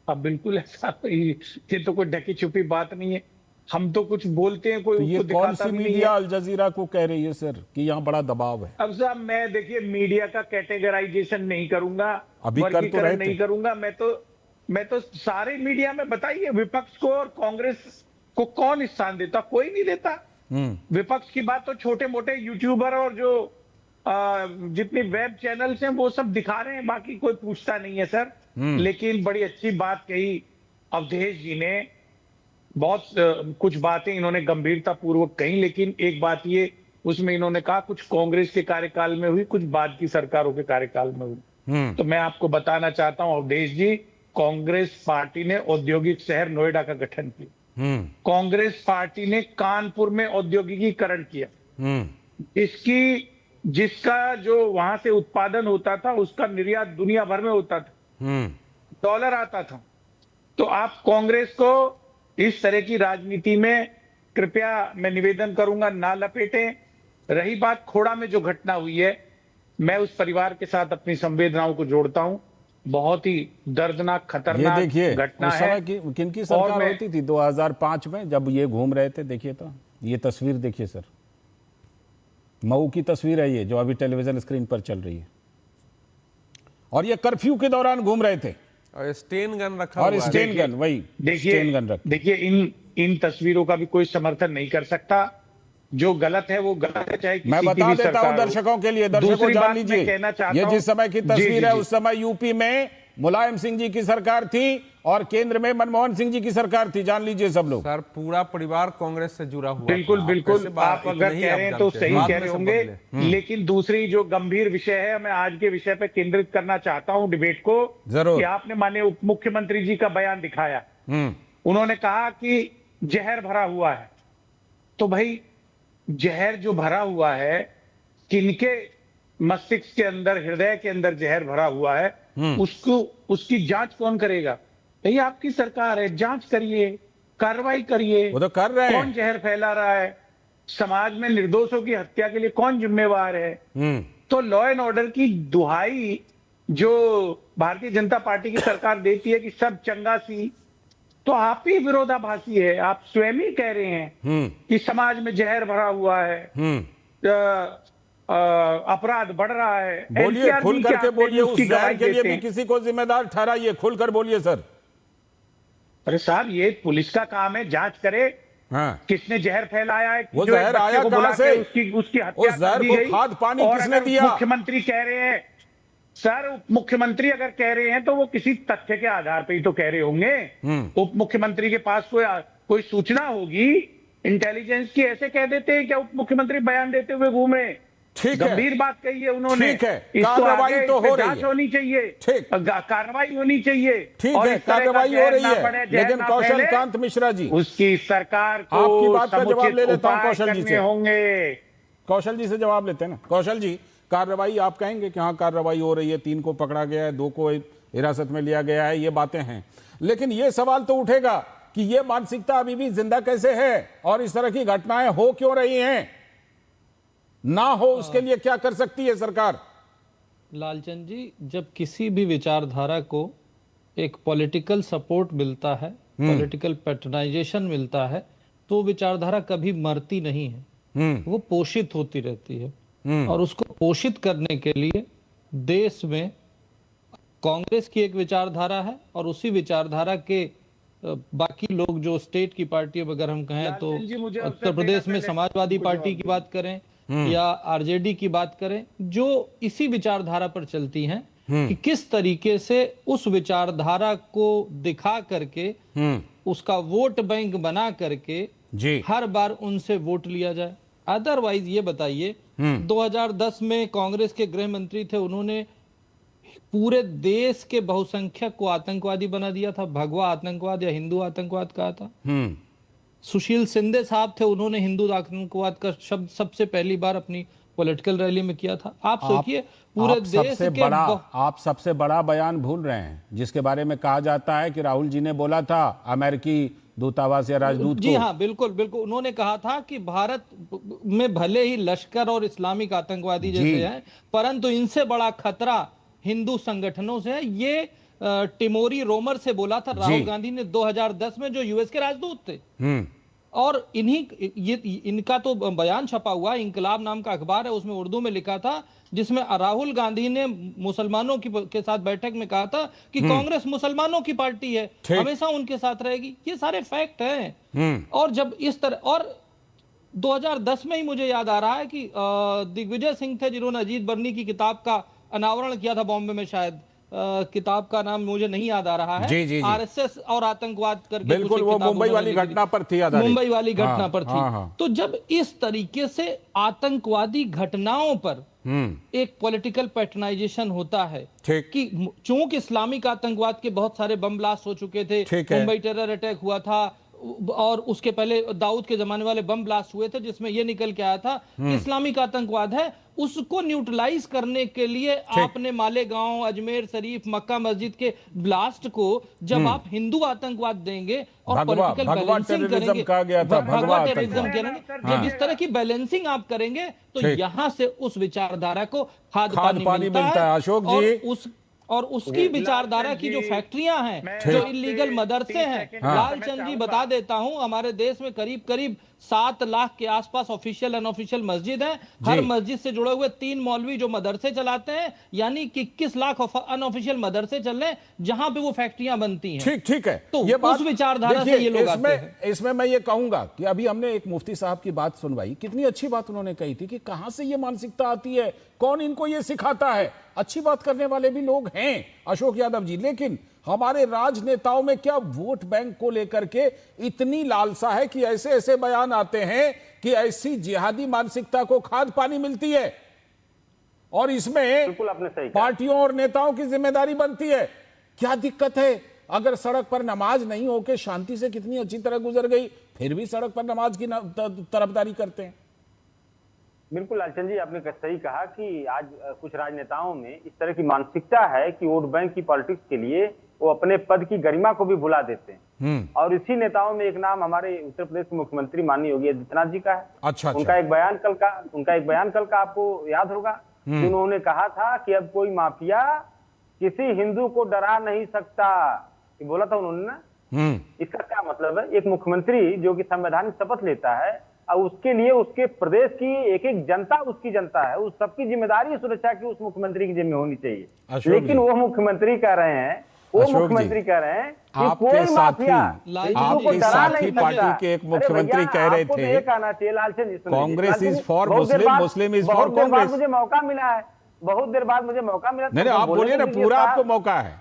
अब बिल्कुल ऐसा, ये तो कोई ढकी छुपी बात नहीं है। हम तो कुछ बोलते हैं, कोई तो ये उसको कौन दिखाता सी भी नहीं मीडिया है। अल जजीरा को कह रही है सर कि यहाँ बड़ा दबाव है? अब साहब मैं देखिए मीडिया का कैटेगराइजेशन नहीं करूंगा, अभी कर तो रहे वर्गीकरण थे। नहीं करूंगा। मैं तो सारे मीडिया में बताइए, विपक्ष को और कांग्रेस को कौन स्थान देता? कोई नहीं देता। विपक्ष की बात तो छोटे मोटे यूट्यूबर और जो जितनी वेब चैनल्स हैं वो सब दिखा रहे हैं, बाकी कोई पूछता नहीं है सर। लेकिन बड़ी अच्छी बात कही अवधेश जी ने, बहुत कुछ बातें इन्होंने गंभीरता पूर्वक कही, लेकिन एक बात ये उसमें इन्होंने कहा कुछ कांग्रेस के कार्यकाल में हुई, कुछ बाद की सरकारों के कार्यकाल में हुई। तो मैं आपको बताना चाहता हूं अवधेश जी, कांग्रेस पार्टी ने औद्योगिक शहर नोएडा का गठन किया, कांग्रेस पार्टी ने कानपुर में औद्योगिकीकरण किया, जिसका जो वहां से उत्पादन होता था उसका निर्यात दुनिया भर में होता था, डॉलर आता था। तो आप कांग्रेस को इस तरह की राजनीति में कृपया मैं निवेदन करूंगा ना लपेटें। रही बात खोड़ा में जो घटना हुई है, मैं उस परिवार के साथ अपनी संवेदनाओं को जोड़ता हूं। बहुत ही दर्दनाक खतरनाक घटना उस है। समय किनकी सरकार होती थी 2005 में जब ये घूम रहे थे? देखिए तो ये तस्वीर देखिए सर, मऊ की तस्वीर है ये जो अभी टेलीविजन स्क्रीन पर चल रही है, और ये कर्फ्यू के दौरान घूम रहे थे और स्टेन गन रखा और हुआ है। स्टेन गन, वही स्टेन गन रख। देखिए इन तस्वीरों का भी कोई समर्थन नहीं कर सकता। जो गलत है वो गलत है, चाहे मैं बता देता हूं दर्शकों के लिए, दर्शकों जान लीजिए, ये जिस समय की तस्वीर है उस समय यूपी में मुलायम सिंह जी की सरकार थी और केंद्र में मनमोहन सिंह जी की सरकार थी, जान लीजिए सब लोग। सर पूरा परिवार कांग्रेस से जुड़ा हुआ। बिल्कुल बिल्कुल, आप अगर कह रहे हैं तो सही कह रहे होंगे, लेकिन दूसरी जो गंभीर विषय है, मैं आज के विषय पे केंद्रित करना चाहता हूं डिबेट को, कि आपने माननीय उप मुख्यमंत्री जी का बयान दिखाया। उन्होंने कहा कि जहर भरा हुआ है। तो भाई जहर जो भरा हुआ है, किनके मस्तिष्क के अंदर, हृदय के अंदर जहर भरा हुआ है, उसकी जांच कौन करेगा? ये आपकी सरकार है, जांच करिए, कार्रवाई करिए। वो तो कर रहे हैं। कौन जहर फैला रहा है? समाज में निर्दोषों की हत्या के लिए कौन जिम्मेवार है? तो लॉ एंड ऑर्डर की दुहाई जो भारतीय जनता पार्टी की सरकार देती है कि सब चंगा सी, तो आप ही विरोधाभासी है। आप स्वयं ही कह रहे हैं कि समाज में जहर भरा हुआ है, अपराध बढ़ रहा है। बोलिए, खुल करके बोलिए, उस जहर के लिए भी किसी को जिम्मेदार ठहराइए, खुलकर बोलिए सर। अरे साहब ये पुलिस का काम है, जांच करे। किसने जहर फैलाया है? वो जहर आया कहां से? उसकी हत्या कर दी गई। खाद पानी किसने दिया? मुख्यमंत्री कह रहे हैं सर, उप मुख्यमंत्री अगर कह रहे हैं तो वो किसी तथ्य के आधार पर ही तो कह रहे होंगे। उप मुख्यमंत्री के पास कोई सूचना होगी इंटेलिजेंस की, ऐसे कह देते हैं क्या उप मुख्यमंत्री बयान देते हुए घूम रहे हैं? ठीक है, गंभीर बात कही है उन्होंने। ठीक है, कार्रवाई तो हो रही है, होनी चाहिए, ठीक, कार्रवाई होनी चाहिए, ठीक है, कार्रवाई हो रही है। लेकिन कौशल कांत मिश्रा जी, उसकी सरकार को आपकी बात का जवाब ले लेता हूं कौशल जी से। होंगे, कौशल जी से जवाब लेते हैं ना। कौशल जी, कार्रवाई आप कहेंगे कि हाँ कार्रवाई हो रही है, 3 को पकड़ा गया है, 2 को हिरासत में लिया गया है, ये बातें हैं, लेकिन ये सवाल तो उठेगा कि ये मानसिकता अभी भी जिंदा कैसे है और इस तरह की घटनाएं हो क्यों रही हैं? ना हो उसके लिए क्या कर सकती है सरकार? लालचंद जी, जब किसी भी विचारधारा को एक पॉलिटिकल सपोर्ट मिलता है, पॉलिटिकल पैट्रनाइजेशन मिलता है, तो विचारधारा कभी मरती नहीं है, वो पोषित होती रहती है। और उसको पोषित करने के लिए देश में कांग्रेस की एक विचारधारा है और उसी विचारधारा के बाकी लोग जो स्टेट की पार्टी अगर हम कहें तो उत्तर प्रदेश में समाजवादी पार्टी की बात करें या आरजेडी की बात करें, जो इसी विचारधारा पर चलती हैं कि किस तरीके से उस विचारधारा को दिखा करके उसका वोट बैंक बना करके हर बार उनसे वोट लिया जाए। अदरवाइज ये बताइए, 2010 में कांग्रेस के गृह मंत्री थे, उन्होंने पूरे देश के बहुसंख्यक को आतंकवादी बना दिया था, भगवा आतंकवाद या हिंदू आतंकवाद कहा था। सुशील शिंदे साहब थे, उन्होंने हिंदू आतंकवाद का शब्द सबसे पहली बार अपनी पॉलिटिकल रैली में किया था। आप सोचिए पूरे देश के आप सबसे बड़ा बयान भूल रहे हैं जिसके बारे में कहा जाता है कि राहुल जी ने बोला था अमेरिकी दूतावास या राजदूत जी हाँ, बिल्कुल बिल्कुल, उन्होंने कहा था कि भारत में भले ही लश्कर और इस्लामिक आतंकवादी जैसे हैं, परंतु इनसे बड़ा खतरा हिंदू संगठनों से है। ये टिमोरी रोमर से बोला था राहुल गांधी ने 2010 में, जो यूएस के राजदूत थे। और इनका तो बयान छपा हुआ, इंकलाब नाम का अखबार है, उसमें उर्दू में लिखा था, जिसमें राहुल गांधी ने मुसलमानों के साथ बैठक में कहा था कि कांग्रेस मुसलमानों की पार्टी है, हमेशा उनके साथ रहेगी। ये सारे फैक्ट हैं। और जब इस तरह, और 2010 में ही मुझे याद आ रहा है कि दिग्विजय सिंह थे जिन्होंने अजीत बर्नी की किताब का अनावरण किया था बॉम्बे में, शायद किताब का नाम मुझे नहीं याद आ रहा है। जी। आरएसएस और आतंकवाद करके बिल्कुल, वो मुंबई वाली घटना पर थी, मुंबई वाली घटना पर थी। तो जब इस तरीके से आतंकवादी घटनाओं पर एक पॉलिटिकल पैटर्नाइजेशन होता है कि चूंकि इस्लामिक आतंकवाद के बहुत सारे बम ब्लास्ट हो चुके थे, मुंबई टेरर अटैक हुआ था, और उसके पहले दाऊद के जमाने वाले बम ब्लास्ट हुए थे, जिसमें यह निकल के आया था कि इस्लामिक आतंकवाद है, उसको न्यूट्रलाइज करने के लिए आपने मालेगांव, अजमेर शरीफ, मक्का मस्जिद के ब्लास्ट को जब आप हिंदू आतंकवाद देंगे और पॉलिटिकल बैलेंसिंग करेंगे, भगवा टेररिज्म करेंगे, जब इस तरह की बैलेंसिंग आप करेंगे तो यहां से उस विचारधारा को खाद पानी मिलता है। अशोक जी, और उसकी विचारधारा की जो फैक्ट्रियां हैं, जो इलीगल मदरसे हैं, लालचंद जी बता देता हूं, हमारे देश में करीब करीब 7 लाख के आसपास ऑफिशियल अनऑफिशियल मस्जिद हैं। हर मस्जिद से जुड़े हुए 3 मौलवी जो मदरसे चलाते हैं, यानी कि 21 लाख अनऑफिशियल मदरसे चल रहे हैं जहां पे वो फैक्ट्रियां बनती हैं। ठीक है। तो ये उस विचारधारा से ये लोग आते हैं। इसमें मैं ये कहूंगा कि अभी हमने एक मुफ्ती साहब की बात सुनवाई, कितनी अच्छी बात उन्होंने कही थी कि कहां से ये मानसिकता आती है, कौन इनको ये सिखाता है। अच्छी बात करने वाले भी लोग हैं अशोक यादव जी, लेकिन हमारे राजनेताओं में क्या वोट बैंक को लेकर के इतनी लालसा है कि ऐसे ऐसे बयान आते हैं कि ऐसी जिहादी मानसिकता को खाद पानी मिलती है, और इसमें पार्टियों और नेताओं की जिम्मेदारी बनती है। क्या दिक्कत है अगर सड़क पर नमाज नहीं होके शांति से कितनी अच्छी तरह गुजर गई, फिर भी सड़क पर नमाज की तरफदारी करते हैं। बिल्कुल लालचंद जी, आपने सही कहा कि आज कुछ राजनेताओं में इस तरह की मानसिकता है कि वोट बैंक की पॉलिटिक्स के लिए वो अपने पद की गरिमा को भी भुला देते हैं। और इसी नेताओं में एक नाम हमारे उत्तर प्रदेश के मुख्यमंत्री माननीय योगी आदित्यनाथ जी का है। अच्छा। उनका एक बयान कल का आपको याद होगा, उन्होंने कहा था कि अब कोई माफिया किसी हिंदू को डरा नहीं सकता, ये बोला था उन्होंने ना। इसका क्या मतलब है? एक मुख्यमंत्री जो कि संवैधानिक शपथ लेता है और उसके लिए उसके प्रदेश की एक एक जनता उसकी जनता है, उस सबकी जिम्मेदारी सुरक्षा की उस मुख्यमंत्री की जिम्मे होनी चाहिए। लेकिन वो मुख्यमंत्री कह रहे हैं आपके साथी पार्टी के एक मुख्यमंत्री कह रहे थे ये कहना चाहिए Lalchand ji, Congress is for Muslim, Muslim is for Congress. मुझे मौका मिला है, बहुत देर बाद मुझे मौका मिला। नहीं, आप बोलिए ना, पूरा आपको मौका है।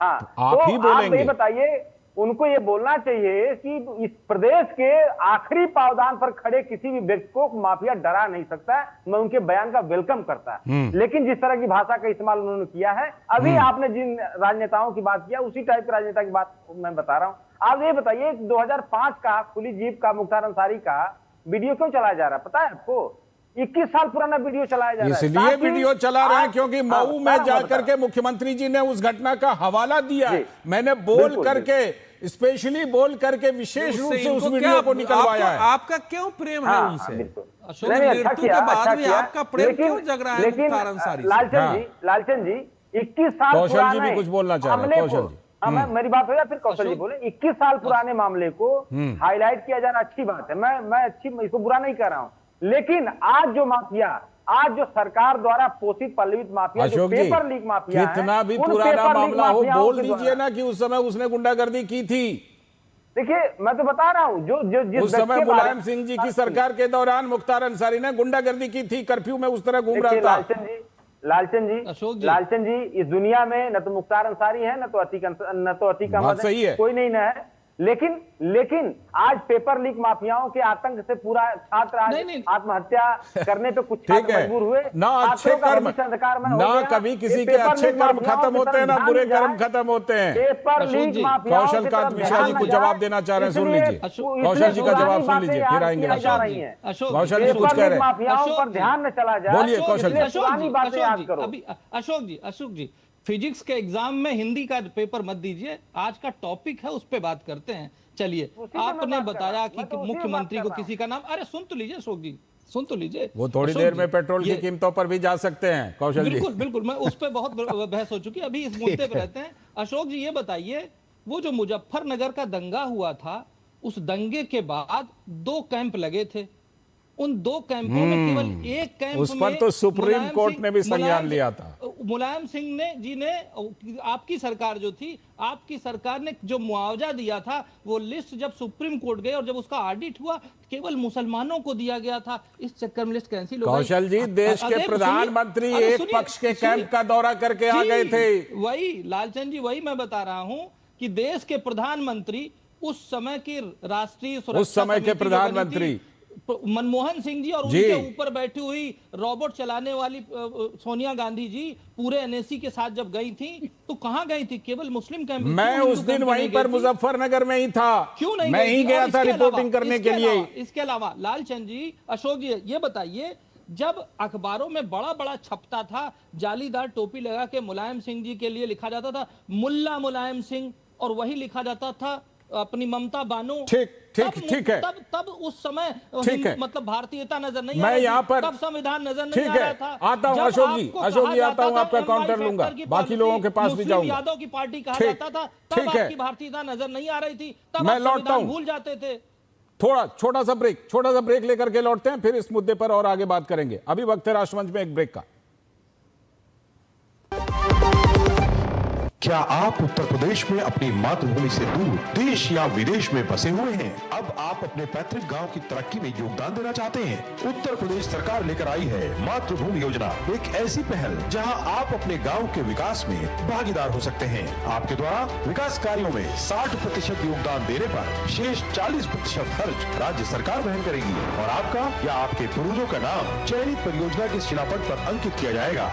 हाँ, आप ही बोलेंगे। ये बताइए, उनको ये बोलना चाहिए कि इस प्रदेश के आखिरी पावदान पर खड़े किसी भी व्यक्ति को माफिया डरा नहीं सकता। मैं उनके बयान का वेलकम करता है, लेकिन जिस तरह की भाषा का इस्तेमाल उन्होंने किया है, अभी आपने जिन राजनेताओं की बात किया उसी टाइप के राजनेता की बात मैं बता रहा हूं। आप ये बताइए, 2005 का खुली जीप का मुख्तार अंसारी का वीडियो क्यों चलाया जा रहा है, पता है आपको? 21 साल पुराना वीडियो चलाया जा रहा है। इसलिए वीडियो चला रहे हैं क्योंकि मऊ में जाकर के मुख्यमंत्री जी ने उस घटना का हवाला दिया। मैंने बोल करके, स्पेशली बोल करके विशेष रूप से उस वीडियो को निकलवाया है। आपका क्यों प्रेम है उनसे? अशोक, मृत्यु के बाद भी आपका प्रेम क्यों जग रहा है मुख्तार अंसारी? लालचंद जी 21 साल कौशल जी भी कुछ बोलना चाह रहे हैं। कौशल जी, मेरी बात हो जाए फिर कौशल जी बोले। 21 साल पुराने मामले को हाईलाइट किया जाना अच्छी बात है, मैं इसको बुरा नहीं कर रहा हूं, लेकिन आज जो माफिया, आज जो सरकार द्वारा पोषित पल्लवित माफिया, जो पेपर लीक माफिया, कितना भी पुराना मामला हो, बोल दीजिए ना कि उस समय उसने गुंडागर्दी की थी। देखिए, मैं तो बता रहा हूं, जो जिस उस समय मुलायम सिंह जी की सरकार के दौरान मुख्तार अंसारी ने गुंडागर्दी की थी, कर्फ्यू में उस तरह घूम रहा था। लालचंद जी, इस दुनिया में न तो मुख्तार अंसारी है, न तो अतीक अहमद है, कोई नहीं न है। लेकिन आज पेपर लीक माफियाओं के आतंक से पूरा छात्र आज आत्महत्या करने पे कुछ छात्र मजबूर हुए। ना अच्छे कर्म, ना कभी किसी के अच्छे कर्म खत्म होते हैं, ना बुरे कर्म खत्म होते हैं। पेपर लीक माफियाओं कौशल कांत मिश्रा जी कुछ जवाब देना चाह रहे हैं, सुन लीजिए। कौशल जी का जवाब सुन लीजिए, फिर आएंगे। कौशल जी कुछ कह रहे हैं, माफियाओं पर ध्यान न चला जाए। बोलिए कौशल जी। पुरानी बातें याद करो। अशोक जी, फिजिक्स के एग्जाम में हिंदी का पेपर मत दीजिए, आज का टॉपिक है, उस पे बात करते हैं। चलिए, आपने बताया कि मुख्यमंत्री को किसी का नाम, अरे सुन तो लीजिए अशोक जी, सुन तो लीजिए। वो थोड़ी देर में पेट्रोल की कीमतों पर भी जा सकते हैं कौशल जी। बिल्कुल, मैं उस पर बहुत बहस हो चुकी है, अभी इस मुद्दे पे रहते हैं। अशोक जी ये बताइए, वो जो मुजफ्फरनगर का दंगा हुआ था, उस दंगे के बाद 2 कैंप लगे थे, उन 2 कैंपों में केवल एक कैंप उस पर तो सुप्रीम कोर्ट ने भी संज्ञान लिया था। मुलायम सिंह जी ने, आपकी सरकार जो थी, आपकी सरकार ने जो मुआवजा दिया था वो लिस्ट जब सुप्रीम कोर्ट गए और जब उसका ऑडिट हुआ केवल मुसलमानों को दिया गया था। इस चक्कर में लिस्ट कैंसिल हो गई। कौशल जी, देश के प्रधानमंत्री एक पक्ष के कैंप का दौरा करके आ गए थे। वही लालचंद जी, वही मैं बता रहा हूं कि देश के प्रधानमंत्री, उस समय की राष्ट्रीय सुरक्षा, उस समय के प्रधानमंत्री मनमोहन सिंह जी और उनके ऊपर बैठी हुई रोबोट चलाने वाली सोनिया गांधी जी पूरे एनएसी के साथ जब गई थी तो कहां गई थी? केवल मुस्लिम कैंप। मैं उस दिन वहीं पर मुजफ्फरनगर में ही था। क्यों नहीं? मैं ही गया था रिपोर्टिंग करने के लिए। इसके अलावा लालचंद जी, अशोक जी, ये बताइए, जब अखबारों में बड़ा बड़ा छपता था, जालीदार टोपी लगा के मुलायम सिंह जी के लिए लिखा जाता था मुल्ला मुलायम सिंह, और वही लिखा जाता था अपनी ममता बानो। ठीक है। तब उस समय मतलब भारतीयता नजर नहीं मैं यहाँ पर, तब संविधान नजर नहीं आ रहा था। आता हूँ अशोक जी आता हूँ, आपका काउंटर लूंगा, बाकी लोगों के पास भी जाऊंगा। यादव की पार्टी कहा जाता था, तब आपकी भारतीयता नजर नहीं आ रही थी, तब मैं लौटता हूँ, भूल जाते थे। छोटा सा ब्रेक लेकर के लौटते हैं, फिर इस मुद्दे पर और आगे बात करेंगे। अभी वक्त है राष्ट्रमंच में एक ब्रेक का। क्या आप उत्तर प्रदेश में अपनी मातृभूमि से दूर देश या विदेश में बसे हुए हैं? अब आप अपने पैतृक गांव की तरक्की में योगदान देना चाहते हैं? उत्तर प्रदेश सरकार लेकर आई है मातृभूमि योजना, एक ऐसी पहल जहां आप अपने गांव के विकास में भागीदार हो सकते हैं। आपके द्वारा विकास कार्यों में 60% योगदान देने पर शेष 40% खर्च राज्य सरकार वहन करेगी और आपका या आपके पूर्वजों का नाम चयनित परियोजना के शिलापट पर अंकित किया जाएगा।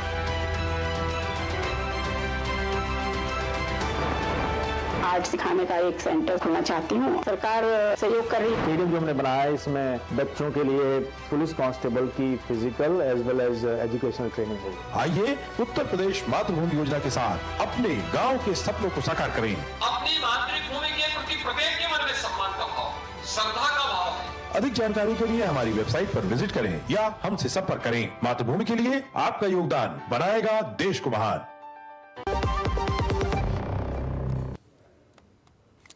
आर्ट सिखाने का एक सेंटर खोलना चाहती हूँ, सरकार सहयोग कर रही है। स्टेडियम जो हमने बनाया है, इसमें बच्चों के लिए पुलिस कांस्टेबल की physical as well as educational training होगी। आइए उत्तर प्रदेश मातृभूमि योजना के साथ अपने गांव के सपनों को साकार करें। अपनी मातृभूमि के प्रति प्रत्येक के मन में सम्मान का भाव, श्रद्धा का भाव है। अधिक जानकारी के लिए हमारी वेबसाइट पर विजिट करें या हमसे संपर्क करें। मातृभूमि के लिए आपका योगदान बनाएगा देश को महान।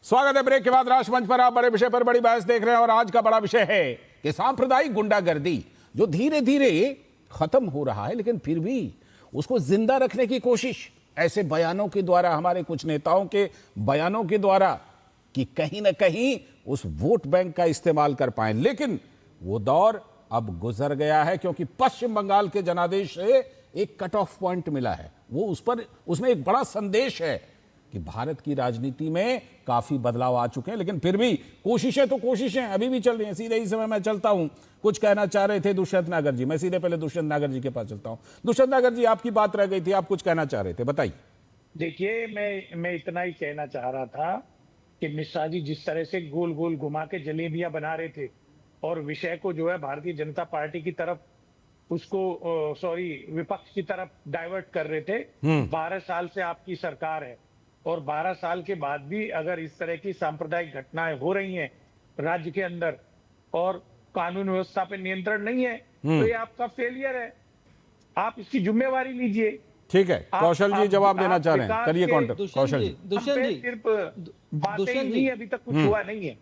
स्वागत है ब्रेक के बाद। राष्ट्रमंच पर आप बड़े विषय पर बड़ी बहस देख रहे हैं और आज का बड़ा विषय है कि सांप्रदायिक गुंडागर्दी जो धीरे धीरे खत्म हो रहा है, लेकिन फिर भी उसको जिंदा रखने की कोशिश ऐसे बयानों के द्वारा, हमारे कुछ नेताओं के बयानों के द्वारा, कि कहीं ना कहीं उस वोट बैंक का इस्तेमाल कर पाए। लेकिन वो दौर अब गुजर गया है, क्योंकि पश्चिम बंगाल के जनादेश से एक कट ऑफ पॉइंट मिला है। वो उसमें एक बड़ा संदेश है कि भारत की राजनीति में काफी बदलाव आ चुके हैं, लेकिन फिर भी कोशिशें अभी भी चल रही हैं। सीधे ही समय मैं चलता हूं, कुछ कहना चाह रहे थे दुष्यंत नागर जी। मैं सीधे पहले दुष्यंत नागर जी के पास चलता हूं। दुष्यंत नागर जी, आपकी बात रह गई थी, आप कुछ कहना चाह रहे थे, बताइए। देखिए, मैं इतना ही कहना चाह रहा था कि मिश्रा जी जिस तरह से गोल गोल घुमा के जलेबियां बना रहे थे और विषय को जो है भारतीय जनता पार्टी की तरफ, उसको विपक्ष की तरफ डाइवर्ट कर रहे थे। 12 साल से आपकी सरकार है और 12 साल के बाद भी अगर इस तरह की सांप्रदायिक घटनाएं हो रही हैं राज्य के अंदर और कानून व्यवस्था पे नियंत्रण नहीं है, तो ये आपका फेलियर है। आप इसकी जिम्मेवारी लीजिए। ठीक है, कौशल जी जवाब देना चाह रहे हैं, करिए काउंटर। कौशल जी, दुष्यंत जी, सिर्फ बातें ही अभी तक कुछ हुआ नहीं है।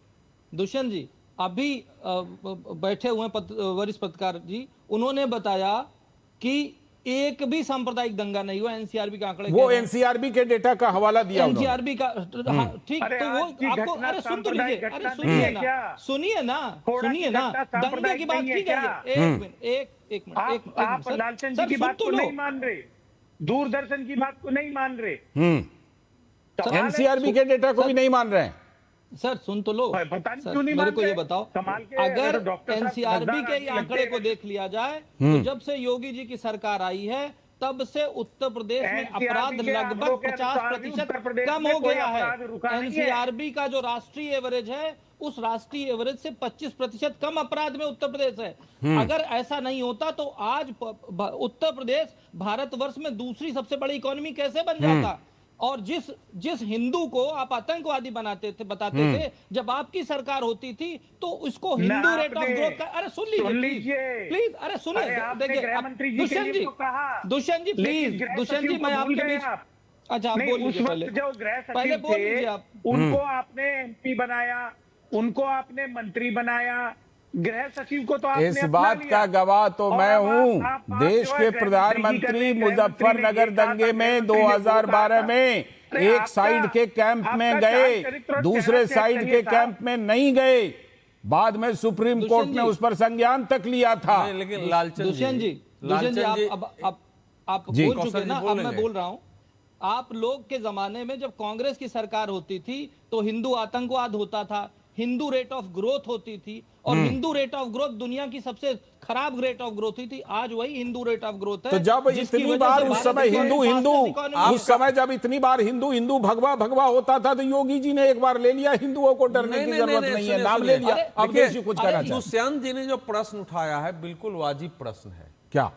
दुष्यंत जी अभी बैठे हुए वरिष्ठ पत्रकार जी, उन्होंने बताया कि एक भी सांप्रदायिक दंगा नहीं हुआ। एनसीआरबी का आंकड़े, वो एनसीआरबी के डेटा का हवाला दिया एनसीआरबी का। ठीक, तो वो आपको, अरे सुन तो लीजिए, अरे सुनिए ना, दंगे की बात की गई है। एक मिनट, आप लालचंद जी की बात को नहीं मान रहे, दूरदर्शन की बात को नहीं मान रहे, एनसीआरबी के डेटा को भी नहीं मान रहे हैं। सर सुन तो लो, मेरे को ये बताओ, अगर एनसीआरबी के आंकड़े को देख लिया जाए तो जब से योगी जी की सरकार आई है तब से उत्तर प्रदेश में अपराध लगभग 50% कम हो गया है। एनसीआरबी का जो राष्ट्रीय एवरेज है, उस राष्ट्रीय एवरेज से 25% कम अपराध में उत्तर प्रदेश है। अगर ऐसा नहीं होता तो आज उत्तर प्रदेश भारतवर्ष में दूसरी सबसे बड़ी इकोनॉमी कैसे बन जाता। और जिस हिंदू को आप आतंकवादी बताते थे, जब आपकी सरकार होती थी तो उसको हिंदू रेट ऑफ ग्रोथ का, अरे सुन लीजिए प्लीज, अरे सुनिए, देखिए दुष्यंत जी प्लीज, दुष्यंत जी मैं आपके बीच, अच्छा आप बोल लीजिए, जो गृह सचिव थे उनको आपने एमपी बनाया, उनको आपने मंत्री बनाया, गृह सचिव को तो आपने इस अपना बात लिया। का गवाह तो और मैं अब हूं। आप देश जो है के गृह प्रधानमंत्री मंत्री ने मुजफ्फरनगर यही कहा था, दंगे में गृह मंत्री ने वो 2012 कहा में था। एक साइड के कैंप में आपका गए, चरित्र और दूसरे चेहरा साइड चेक के चाहिए था। कैंप में नहीं गए। बाद में सुप्रीम कोर्ट ने उस पर संज्ञान तक लिया था। नहीं, लेकिन लालचंद दुष्यंत जी आप जी। बोल चुके ना, अब मैं बोलेंगे। बोल रहा हूं। आप लोग के जमाने में जब कांग्रेस की सरकार होती थी तो हिंदू आतंकवाद होता था, हिंदू रेट ऑफ ग्रोथ होती थी, और हिंदू रेट ऑफ ग्रोथ दुनिया की सबसे खराब रेट ऑफ ग्रोथ थी। आज वही हिंदू रेट ऑफ ग्रोथ है। तो जब इतनी बार उस समय उस समय जब इतनी बार हिंदू भगवा भगवा होता था तो योगी जी ने एक बार ले लिया, हिंदुओं को डरने की जरूरत नहीं है, नाम ले लिया। अब देश कुछ कहना चाहिए। दुष्यंत जी ने जो प्रश्न उठाया है बिल्कुल वाजिब प्रश्न है। क्या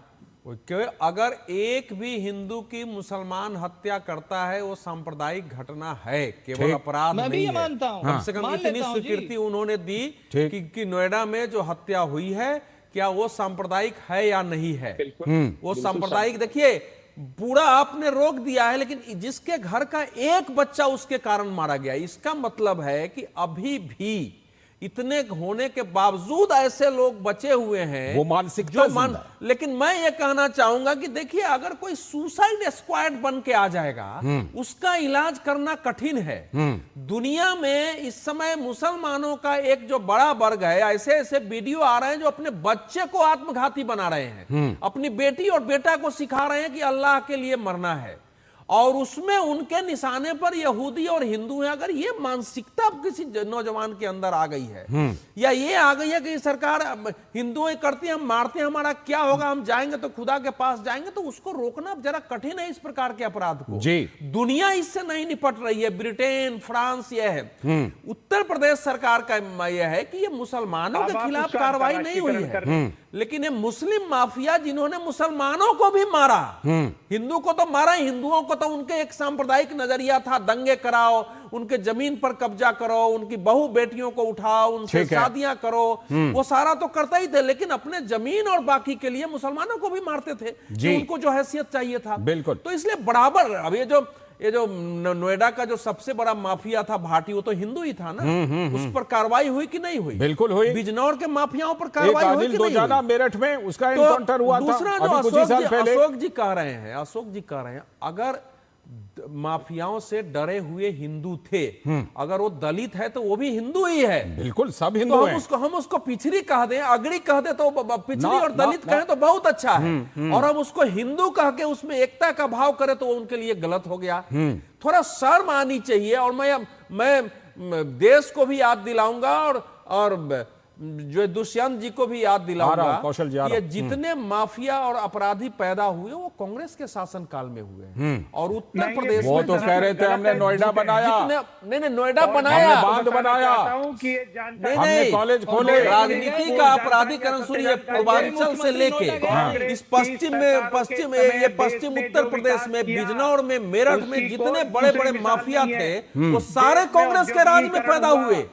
अगर एक भी हिंदू की मुसलमान हत्या करता है वो सांप्रदायिक घटना है, केवल अपराध मैं भी नहीं ये है। मानता हूं। कम से कम इतनी स्वीकृति उन्होंने दी कि नोएडा में जो हत्या हुई है क्या वो सांप्रदायिक है या नहीं है। वो सांप्रदायिक, देखिए पूरा आपने रोक दिया है, लेकिन जिसके घर का एक बच्चा उसके कारण मारा गया, इसका मतलब है कि अभी भी इतने होने के बावजूद ऐसे लोग बचे हुए हैं, वो मानसिकता जिंदा है। लेकिन मैं ये कहना चाहूंगा कि देखिए अगर कोई सुसाइड स्क्वाड बन के आ जाएगा उसका इलाज करना कठिन है। दुनिया में इस समय मुसलमानों का एक जो बड़ा वर्ग है, ऐसे ऐसे वीडियो आ रहे हैं जो अपने बच्चे को आत्मघाती बना रहे हैं, अपनी बेटी और बेटा को सिखा रहे हैं कि अल्लाह के लिए मरना है, और उसमें उनके निशाने पर यहूदी और हिंदू हैं। अगर ये मानसिकता किसी नौजवान के अंदर आ गई है या ये आ गई है कि सरकार हिंदुओं करती है, हम मारते हैं, हमारा क्या होगा, हम जाएंगे तो खुदा के पास जाएंगे, तो उसको रोकना जरा कठिन है। इस प्रकार के अपराध को जी दुनिया इससे नहीं निपट रही है। ब्रिटेन, फ्रांस यह है। उत्तर प्रदेश सरकार का यह है कि ये मुसलमानों के खिलाफ कार्रवाई नहीं हुई है, लेकिन ये मुस्लिम माफिया जिन्होंने मुसलमानों को भी मारा, हिंदू को तो मारा, हिंदुओं को तो उनके एक सांप्रदायिक नजरिया था, दंगे कराओ, उनके जमीन पर कब्जा करो, उनकी बहू बेटियों को उठाओ, उनसे शादियां करो, वो सारा तो करता ही थे, लेकिन अपने जमीन और बाकी के लिए मुसलमानों को भी मारते थे कि उनको जो हैसियत चाहिए था। बिल्कुल। तो इसलिए बराबर अब ये जो नोएडा का जो सबसे बड़ा माफिया था भाटी, वो तो हिंदू ही था ना, उस पर कार्रवाई हुई कि नहीं हुई? बिल्कुल हुई। बिजनौर के माफियाओं पर कार्रवाई हुई कि नहीं हुई? मेरठ में उसका एनकाउंटर हुआ था। दूसरा जो अशोक जी कह रहे हैं, अगर माफियाओं से डरे हुए हिंदू थे, अगर वो दलित है तो वो भी हिंदू ही है। बिल्कुल, सब हिंदू हैं। हम उसको पिछड़ी कह दें, अगड़ी कह दे तो पिछड़ी और दलित कहें तो बहुत अच्छा है, और हम उसको हिंदू कह के उसमें एकता का भाव करें तो उनके लिए गलत हो गया। थोड़ा शर्म आनी चाहिए। और मैं देश को भी याद दिलाऊंगा और जो दुष्यंत जी को भी याद दिलाऊंगा, कौशल जी, ये जितने माफिया और अपराधी पैदा हुए वो कांग्रेस के शासन काल में हुए हैं। और उत्तर प्रदेश वो तो कह रहे थे हमने नोएडा बनाया, नहीं नोएडा बनाया, बांध बनाया, हमने कॉलेज खोले। राजनीति का अपराधीकरण सुनिए, पूर्वांचल से लेके इस पश्चिम उत्तर प्रदेश में, बिजनौर में, मेरठ में जितने बड़े बड़े माफिया थे वो सारे कांग्रेस के राज में पैदा हुए।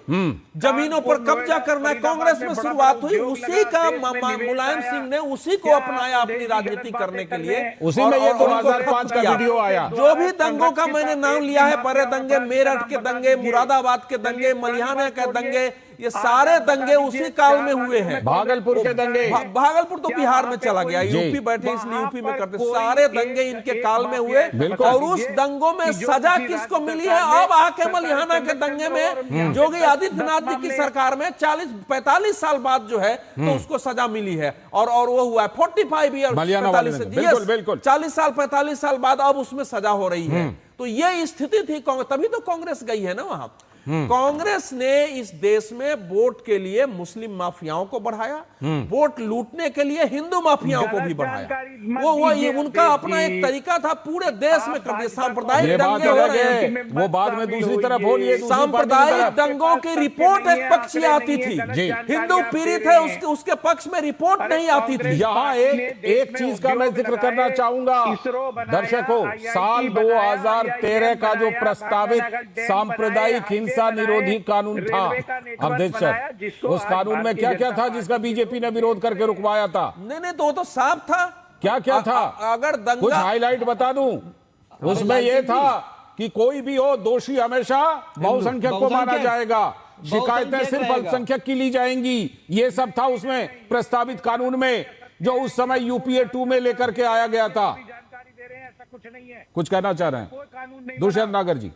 जमीनों पर कब्जा करना कांग्रेस में शुरुआत हुई, उसी का मुलायम सिंह ने उसी को अपनाया अपनी राजनीति करने के लिए। उसी में ये 2005 का वीडियो आया। जो भी दंगों का मैंने नाम लिया है, बड़े दंगे, मेरठ के दंगे, मुरादाबाद के दंगे, मलिहाना के दंगे, ये सारे दंगे उसी काल में हुए हैं। भागलपुर के दंगे, भागलपुर तो बिहार में चला गया, यूपी बैठे इसलिए यूपी में करते, सारे दंगे इनके काल में हुए। और उस दंगों में सजा किसको मिली है? अब आके मलिहाना के दंगे में योगी आदित्यनाथ जी की सरकार में 40-45 साल बाद जो है तो उसको सजा मिली है, और वो हुआ है 45 ईयर, 40 साल 45 साल बाद अब उसमें सजा हो रही है। तो ये स्थिति थी कांग्रेस, तभी तो कांग्रेस गई है ना वहां। कांग्रेस ने इस देश में वोट के लिए मुस्लिम माफियाओं को बढ़ाया, वोट लूटने के लिए हिंदू माफियाओं को भी बढ़ाया। वो ये उनका अपना एक तरीका था, पूरे देश में कर दिया। सांप्रदायिक दंगे हो रहे हैं, वो बाद में दूसरी तरफ हो लिए। सांप्रदायिक दंगों की रिपोर्ट एक पक्ष से आती थी, हिंदू पीड़ित है उसके पक्ष में रिपोर्ट नहीं आती थी। यहाँ एक चीज का मैं जिक्र करना चाहूंगा दर्शकों, साल 2013 का जो प्रस्तावित सांप्रदायिक हिंसा निरोधी कानून था, अध्यक्ष, उस कानून में क्या क्या था जिसका बीजेपी ने विरोध करके रुकवाया था? नहीं तो साफ था। क्या क्या था? अगर दंगा, कुछ हाईलाइट बता दूं। उसमें यह था कि कोई भी हो, दोषी हमेशा बहुसंख्यक को माना जाएगा। शिकायतें सिर्फ अल्पसंख्यक की ली जाएंगी, ये सब था उसमें प्रस्तावित कानून में, जो उस समय यूपीए 2 में लेकर के आया गया था। कुछ नहीं है। कुछ कहना चाह रहे हैं दुष्यंत नागर जी?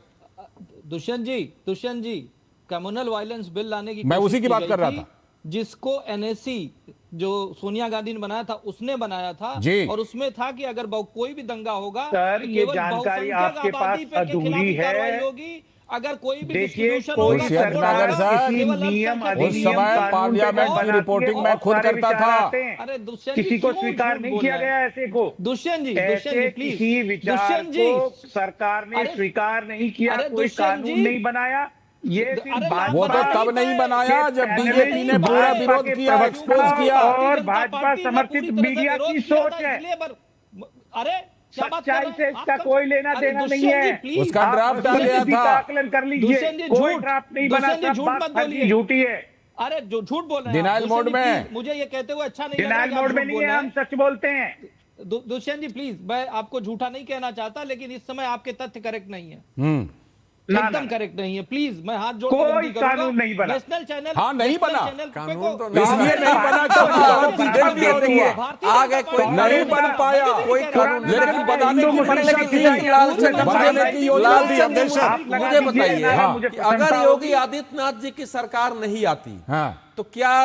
दुष्यंत जी कम्युनल वायलेंस बिल लाने की मैं उसी की बात कर रहा था, जिसको एनएससी जो सोनिया गांधी ने बनाया था उसने बनाया था, और उसमें था कि अगर कोई भी दंगा होगा सर, ये जानकारी आपके पास अधूरी है। होगी अगर कोई भी देखिए, कोई सरकार किसी नियम उस समय पार्लियामेंट की रिपोर्टिंग मैं खुद करता था। अरे दुष्यंत किसी को स्वीकार नहीं किया गया ऐसे को। दुष्यंत जी प्लीज, किसी विचार को सरकार ने स्वीकार नहीं किया, कोई कानून नहीं बनाया। ये वो तो तब नहीं बनाया जब बीजेपी ने पूरा विरोध किया, एक्सपोज किया, और भाजपा समर्थित मीडिया की सोच है। अरे सच्चाई से इसका कोई लेना देना नहीं है। उसका ड्राफ्ट डाल गया था, आकलन कर लीजिए, कोई ड्राफ्ट नहीं बना, सब बात झूठी है। अरे जो झूठ बोल रहे हैं डिनाइल मोड में, मुझे ये कहते हुए अच्छा नहीं लग रहा। डिनाइल मोड में नहीं है, हम सच बोलते हैं। दुष्यंत जी प्लीज, मैं आपको झूठा नहीं कहना चाहता, लेकिन इस समय आपके तथ्य करेक्ट नहीं है, एकदम करेक्ट नहीं है। प्लीज मैं हाथ जोड़ कोई कानून नहीं बना। नेशनल चैनल, हाँ नहीं बना, कानून तो इसलिए नहीं बना आगे कोई नहीं बन पाया, कोई कानून, लेकिन बनाने की मंशा थी, बनाने की योजना थी। मुझे बताइए कि अगर योगी आदित्यनाथ जी की सरकार नहीं आती तो क्या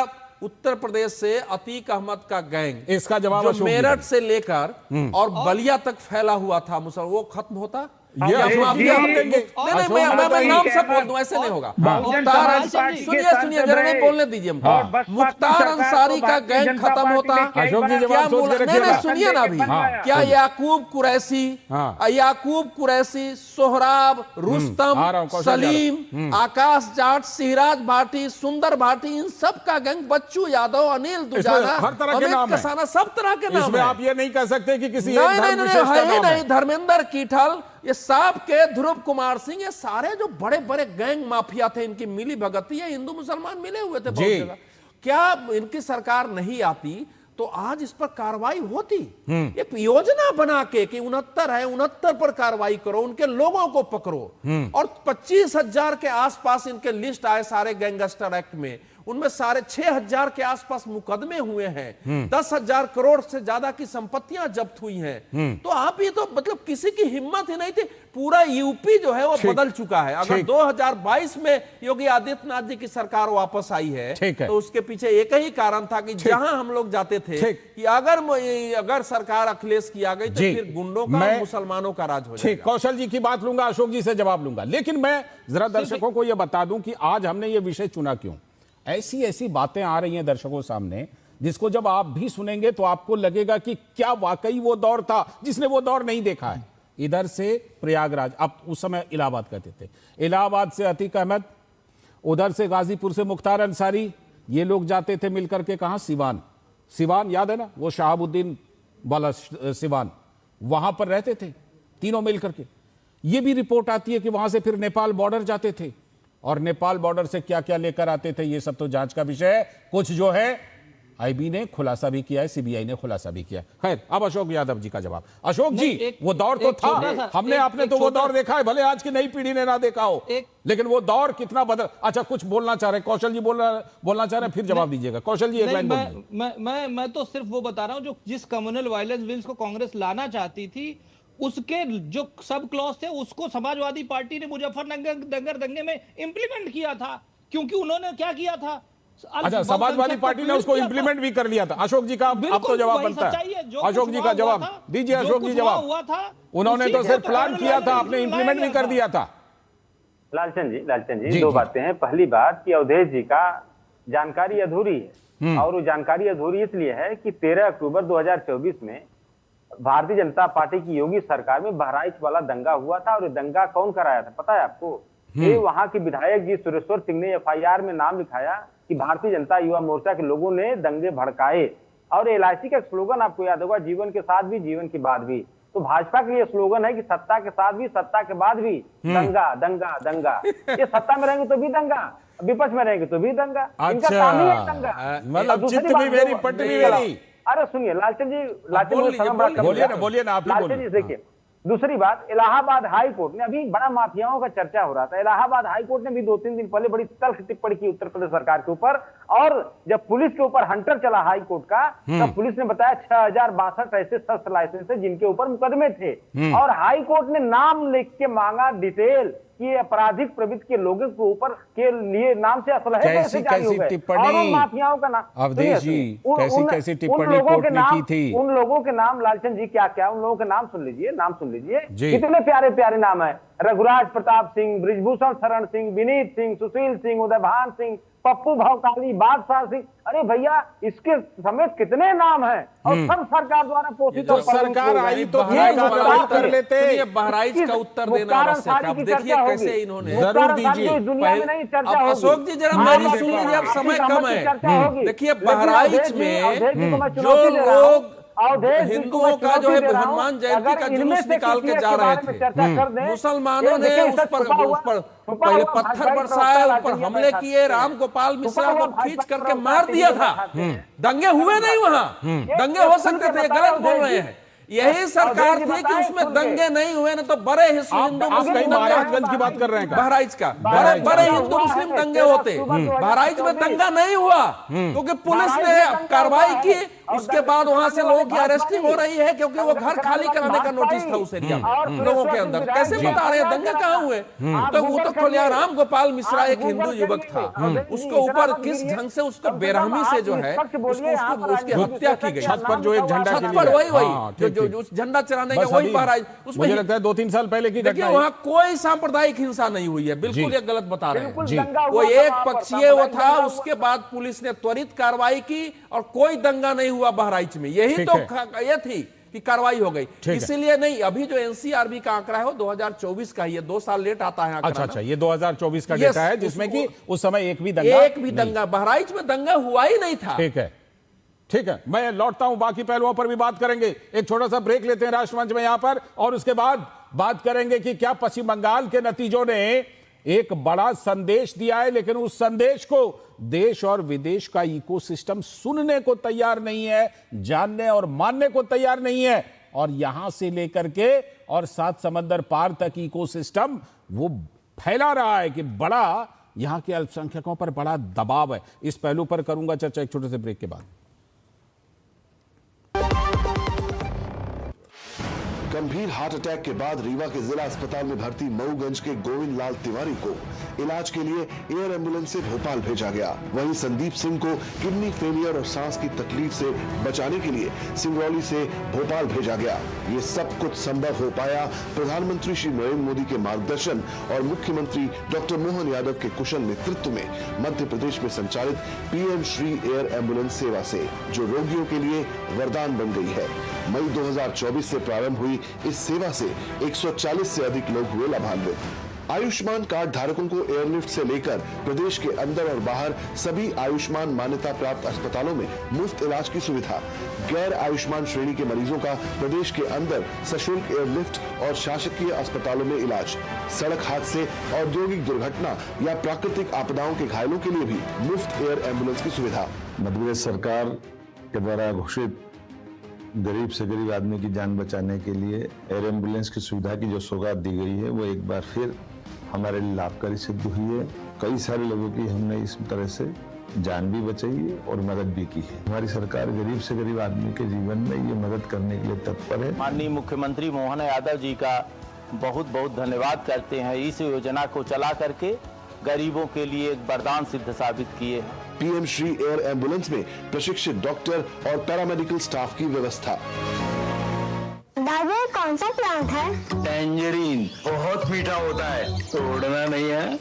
उत्तर प्रदेश से अतीक अहमद का गैंग, इसका जवाब जो मेरठ से लेकर और बलिया तक फैला हुआ था मुसलमान, वो खत्म होता? ये हम देंगे। नहीं, मैं नाम सब बोल दूं, ऐसे नहीं होगा। मुख्तार अंसारी, सुनिए जरा, नहीं बोलने दीजिए हमको। मुख्तार अंसारी का गैंग खत्म होता? अशोक जी जवाब सोच के रखिएगा। नहीं सुनिए ना अभी, क्या याकूब कुरैशी, सोहराब, रुस्तम, सलीम, आकाश जाट, सिराज भाटी, सुंदर भाटी, इन सब का गैंग, बच्चू यादव, अनिल दुजाना, अमित कसाना, सब तरह के नाम है। आप ये नहीं कह सकते कि किसी नहीं, धर्मेंद्र कीठल, ये सब के ध्रुव कुमार सिंह, ये सारे जो बड़े बड़े गैंग माफिया थे, इनकी मिली भगती है, हिंदू मुसलमान मिले हुए थे बहुत जगह। क्या इनकी सरकार नहीं आती तो आज इस पर कार्रवाई होती? एक योजना बना के कि 69 है, 69 पर कार्रवाई करो, उनके लोगों को पकड़ो, और 25,000 के आसपास इनके लिस्ट आए सारे गैंगस्टर एक्ट में, उनमें सारे 6,000 के आसपास मुकदमे हुए हैं, 10,000 करोड़ से ज्यादा की संपत्तियां जब्त हुई हैं। तो आप ही तो मतलब किसी की हिम्मत ही नहीं थी। पूरा यूपी जो है वो बदल चुका है। अगर 2022 में योगी आदित्यनाथ जी की सरकार वापस आई है तो उसके पीछे एक ही कारण था कि जहां हम लोग जाते थे कि अगर सरकार अखिलेश की आ गई तो फिर गुंडों का और मुसलमानों का राज हो जाएगा। कौशल जी की बात लूंगा, अशोक जी से जवाब लूंगा, लेकिन मैं जरा दर्शकों को यह बता दूं कि आज हमने ये विषय चुना क्यों। ऐसी बातें आ रही हैं दर्शकों सामने, जिसको जब आप भी सुनेंगे तो आपको लगेगा कि क्या वाकई वो दौर था, जिसने वो दौर नहीं देखा है। इधर से प्रयागराज, अब उस समय इलाहाबाद कहते थे, इलाहाबाद से अतीक अहमद, उधर से गाजीपुर से मुख्तार अंसारी, ये लोग जाते थे मिलकर के कहां, सिवान याद है ना, वो शहाबुद्दीन वाला सिवान, वहां पर रहते थे तीनों मिलकर के। ये भी रिपोर्ट आती है कि वहां से फिर नेपाल बॉर्डर जाते थे, और नेपाल बॉर्डर से क्या क्या लेकर आते थे, ये सब तो जांच का विषय है। कुछ जो है आईबी ने खुलासा भी किया है, सीबीआई ने खुलासा भी किया है। खैर, अब अशोक यादव जी का जवाब। अशोक जी, वो दौर तो था, हमने आपने तो वो दौर देखा है, भले आज की नई पीढ़ी ने ना देखा हो, लेकिन वो दौर कितना बदल। अच्छा, कुछ बोलना चाह रहे हैं कौशल जी, बोलना चाह रहे हैं, फिर जवाब दीजिएगा। कौशल जी एक लाइन बोलिए। मैं तो सिर्फ वो बता रहा हूं, जो जिस कम्युनल वायलेंस बिल्स को कांग्रेस लाना चाहती थी, उसके जो सब क्लॉज थे उसको समाजवादी पार्टी ने मुजफ्फरनगर दंगे में इंप्लीमेंट किया था, क्योंकि उन्होंने क्या किया था। अच्छा, समाजवादी पार्टी ने उसको इंप्लीमेंट भी कर लिया था। अशोक जी का अब तो जवाब बनता है, अशोक जी का जवाब दीजिए। अशोक जी जवाब हुआ था, उन्होंने तो सिर्फ प्लान किया था, आपने इंप्लीमेंट भी कर दिया था। लालचंद जी, दो बातें हैं। पहली बात कि अवधेश जी का जानकारी अधूरी है, और वो जानकारी अधूरी इसलिए है कि 13 अक्टूबर 2024 में भारतीय जनता पार्टी की योगी सरकार में बहराइच वाला दंगा हुआ था, और ये दंगा कौन कराया था पता है आपको? ये वहां के विधायक जी सुरेश्वर सिंह ने एफआईआर में नाम लिखाया कि भारतीय जनता युवा मोर्चा के लोगों ने दंगे भड़काए। और एलआईसी का स्लोगन आपको याद होगा, जीवन के साथ भी जीवन के बाद भी। तो भाजपा के लिए स्लोगन है कि सत्ता के साथ भी सत्ता के बाद भी दंगा दंगा दंगा। ये सत्ता में रहेंगे तो भी दंगा, विपक्ष में रहेंगे तो भी दंगा। इनका काम ही है दंगा। मतलब चित्त भी मेरी पट भी मेरी। अरे सुनिए लालचंद जी, बोलिए ना, आप लालचंद जी देखिए, दूसरी बात, इलाहाबाद हाई कोर्ट ने, अभी बड़ा माफियाओं का चर्चा हो रहा था, इलाहाबाद हाई कोर्ट ने भी 2-3 दिन पहले बड़ी तल्ख टिप्पणी की उत्तर प्रदेश सरकार के ऊपर। और जब पुलिस के ऊपर हंटर चला हाई कोर्ट का, तब पुलिस ने बताया 6062 ऐसे शस्त्र लाइसेंस है जिनके ऊपर मुकदमे थे। और हाई कोर्ट ने नाम लिख के मांगा डिटेल कि आपराधिक प्रवृत्ति के लोगों के ऊपर के लिए नाम से असलहे कैसे जारी हो गए और उन माफियाओं का नाम। अवधेश जी, कैसी टिप्पणी कोर्ट ने की थी? उन लोगों के नाम, लालचंद जी, क्या क्या उन लोगों के नाम सुन लीजिए, नाम सुन लीजिए, कितने प्यारे प्यारे नाम है। रघुराज प्रताप सिंह, ब्रिजभूषण शरण सिंह, विनीत सिंह, सुशील सिंह, उदयभान सिंह, पप्पू भवकाली, बादशाह सिंह। अरे भैया, इसके समेत कितने नाम हैं और सब सरकार द्वारा पोषित। तो सरकार आई तो कर लेते। बहराइच का उत्तर देना आवश्यक है। अब देखिए कैसे इन्होंने, जरूर दीजिए। दुनिया में नहीं चर्चा होगी। अशोक जी जरा मेरी सुन लीजिए, अब समय कम है। देखिए बहराइच में जो लोग हिंदुओं का जो है हनुमान जयंती का जुलूस निकाल के जा रहे थे, मुसलमानों ने उस पर पहले पत्थर बरसाए, ऊपर हमले किए, राम गोपाल मिश्रा को खींच करके मार दिया था। दंगे हुए नहीं वहां, दंगे हो सकते थे, गलत बोल रहे हैं। यही सरकार थी कि उसमें दंगे नहीं हुए, ना तो बड़े हिंदू मुस्लिम महाराजगंज की बात कर रहे हैं, बहराइच का बड़े हिंदू मुस्लिम दंगे होते, बहराइच में दंगा नहीं हुआ क्योंकि पुलिस ने कार्रवाई की। उसके बाद वहां से लोगों की अरेस्टिंग हो रही है क्योंकि वो घर खाली कराने का नोटिस था उस एरिया में लोगों के अंदर। कैसे बता रहे हैं दंगे कहाँ हुए? तो वो तो खोलिया राम गोपाल मिश्रा एक हिंदू युवक था, उसके ऊपर किस ढंग से उसको बेरहमी से जो है उसकी हत्या की गई। छत पर जो एक झंडा, छत पर वही जो झंडा चढ़ाने का वही बहराइच, उसमें मुझे लगता है 2-3 साल पहले की देखिए वहां कोई सांप्रदायिक हिंसा नहीं हुई है, बिल्कुल ये गलत बता रहे हैं। वो एक पक्षीय वो था, उसके बाद पुलिस ने त्वरित कार्रवाई की और कोई दंगा नहीं हुआ बहराइच में। यही तो ये थी कि कार्रवाई हो गई। इसीलिए नहीं, अभी जो एनसीआरबी का आंकड़ा है वो 2024 का ही है, 2 साल लेट आता है आंकड़ा। अच्छा, ये 2024 का डेटा है जिसमें कि उस समय एक भी दंगा बहराइच में दंगा हुआ ही नहीं था। ठीक है, मैं लौटता हूं, बाकी पहलुओं पर भी बात करेंगे। एक छोटा सा ब्रेक लेते हैं राष्ट्रमंच में यहां पर, और उसके बाद बात करेंगे कि क्या पश्चिम बंगाल के नतीजों ने एक बड़ा संदेश दिया है, लेकिन उस संदेश को देश और विदेश का इकोसिस्टम सुनने को तैयार नहीं है, जानने और मानने को तैयार नहीं है। और यहां से लेकर के और 7 समंदर पार तक इकोसिस्टम वो फैला रहा है कि बड़ा यहां के अल्पसंख्यकों पर बड़ा दबाव है। इस पहलू पर करूंगा चर्चा एक छोटे से ब्रेक के बाद। गंभीर हार्ट अटैक के बाद रीवा के जिला अस्पताल में भर्ती मऊगंज के गोविंद लाल तिवारी को इलाज के लिए एयर एम्बुलेंस से भोपाल भेजा गया। वहीं संदीप सिंह को किडनी फेलियर और सांस की तकलीफ से बचाने के लिए सिंगरौली से भोपाल भेजा गया। ये सब कुछ संभव हो पाया प्रधानमंत्री श्री नरेंद्र मोदी के मार्गदर्शन और मुख्यमंत्री डॉक्टर मोहन यादव के कुशल नेतृत्व में मध्य प्रदेश में संचालित पीएम श्री एयर एम्बुलेंस सेवा से, जो रोगियों के लिए वरदान बन गई है। मई 2024 से प्रारंभ हुई इस सेवा से 140 से अधिक लोग हुए लाभान्वित। आयुष्मान कार्ड धारकों को एयरलिफ्ट से लेकर प्रदेश के अंदर और बाहर सभी आयुष्मान मान्यता प्राप्त अस्पतालों में मुफ्त इलाज की सुविधा। गैर आयुष्मान श्रेणी के मरीजों का प्रदेश के अंदर सशुल्क एयरलिफ्ट और शासकीय अस्पतालों में इलाज। सड़क हादसे, औद्योगिक दुर्घटना या प्राकृतिक आपदाओं के घायलों के लिए भी मुफ्त एयर एम्बुलेंस की सुविधा। मध्य प्रदेश सरकार के द्वारा घोषित गरीब से गरीब आदमी की जान बचाने के लिए एयर एम्बुलेंस की सुविधा की जो सौगात दी गई है वो एक बार फिर हमारे लिए लाभकारी सिद्ध हुई है। कई सारे लोगों की हमने इस तरह से जान भी बचाई है और मदद भी की है। हमारी सरकार गरीब से गरीब आदमी के जीवन में ये मदद करने के लिए तत्पर है। माननीय मुख्यमंत्री मोहन यादव जी का बहुत बहुत धन्यवाद करते हैं। इस योजना को चला करके गरीबों के लिए एक वरदान सिद्ध साबित किए हैं। पीएम श्री एयर एम्बुलेंस में प्रशिक्षित डॉक्टर और पैरामेडिकल स्टाफ की व्यवस्था। दादा कौन सा प्लांट है? टैंजरीन, बहुत मीठा होता है, तोड़ना नहीं है।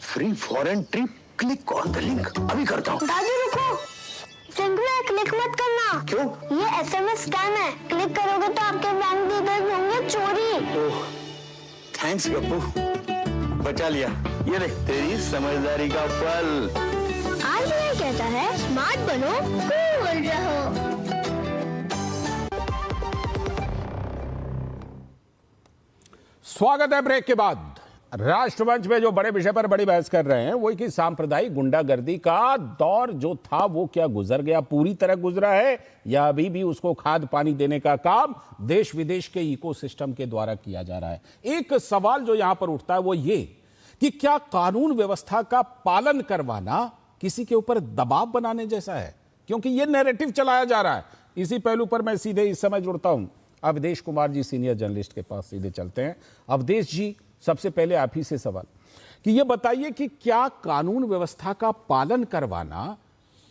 Free foreign trip, click on the link, अभी करता हूँ। दादी रुको, लिंक में क्लिक मत करना। क्यों? ये SMS स्कैम है, क्लिक करोगे तो आपके बैंक डिटेल्स होंगे चोरी। ओह, थैंक्स गप्पू, बचा लिया। ये देख तेरी समझदारी का फल। RBI कहता है स्मार्ट बनो, कूल रहो। स्वागत है ब्रेक के बाद। राष्ट्रमंच में जो बड़े विषय पर बड़ी बहस कर रहे हैं वो कि सांप्रदायिक गुंडागर्दी का दौर जो था वो क्या गुजर गया, पूरी तरह गुजरा है, या अभी भी उसको खाद पानी देने का काम देश विदेश के इकोसिस्टम के द्वारा किया जा रहा है। एक सवाल जो यहां पर उठता है वो ये कि क्या कानून व्यवस्था का पालन करवाना किसी के ऊपर दबाव बनाने जैसा है, क्योंकि ये नैरेटिव चलाया जा रहा है। इसी पहलू पर मैं सीधे इस समय जुड़ता हूं अवधेश कुमार जी, सीनियर जर्नलिस्ट के पास सीधे चलते हैं। अवधेश जी, सबसे पहले आप ही से सवाल कि ये बताइए कि क्या कानून व्यवस्था का पालन करवाना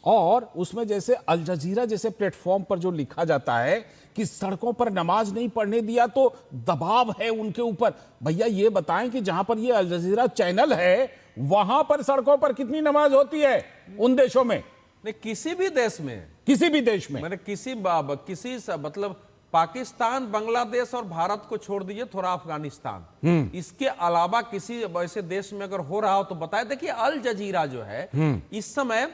और उसमें जैसे अल जजीरा जैसे प्लेटफॉर्म पर जो लिखा जाता है कि सड़कों पर नमाज नहीं पढ़ने दिया तो दबाव है उनके ऊपर, भैया ये बताएं कि जहां पर ये अल जजीरा चैनल है वहां पर सड़कों पर कितनी नमाज होती है उन देशों में? नहीं, किसी भी देश में, किसी भी देश में, मैंने किसी मतलब पाकिस्तान, बांग्लादेश और भारत को छोड़ दीजिए, थोड़ा अफगानिस्तान, इसके अलावा किसी ऐसे देश में अगर हो रहा हो तो बताए। देखिए अल जजीरा जो है इस समय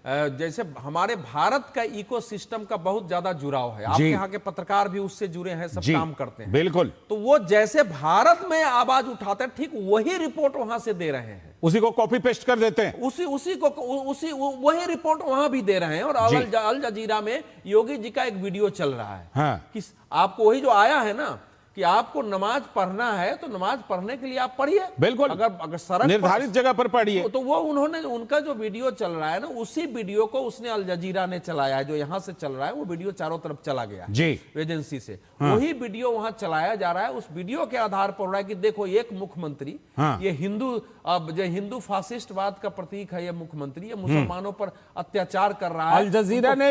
जैसे हमारे भारत का इकोसिस्टम का बहुत ज्यादा जुड़ाव है, आपके यहाँ के पत्रकार भी उससे जुड़े हैं, सब काम करते हैं, बिल्कुल। तो वो जैसे भारत में आवाज उठाते हैं ठीक वही रिपोर्ट वहां से दे रहे हैं, उसी को कॉपी पेस्ट कर देते हैं, वही रिपोर्ट वहां भी दे रहे हैं। और अल जजीरा में योगी जी का एक वीडियो चल रहा है, हाँ। कि आपको वही जो आया है ना कि आपको नमाज पढ़ना है तो नमाज पढ़ने के लिए आप पढ़िए, बिल्कुल, अगर सड़क निर्धारित जगह पर पढ़िए। तो वो उन्होंने उनका जो वीडियो चल रहा है ना, उसी वीडियो को उसने अल जजीरा ने चलाया है, जो यहां से चल रहा है वो वीडियो चारों तरफ चला गया जी एजेंसी से, हाँ। वही वीडियो वहां चलाया जा रहा है। उस वीडियो के आधार पर हो रहा है कि देखो एक मुख्यमंत्री, हाँ। ये हिंदू फासिस्टवाद का प्रतीक है, ये मुख्यमंत्री ये मुसलमानों पर अत्याचार कर रहा है। अल जजीरा ने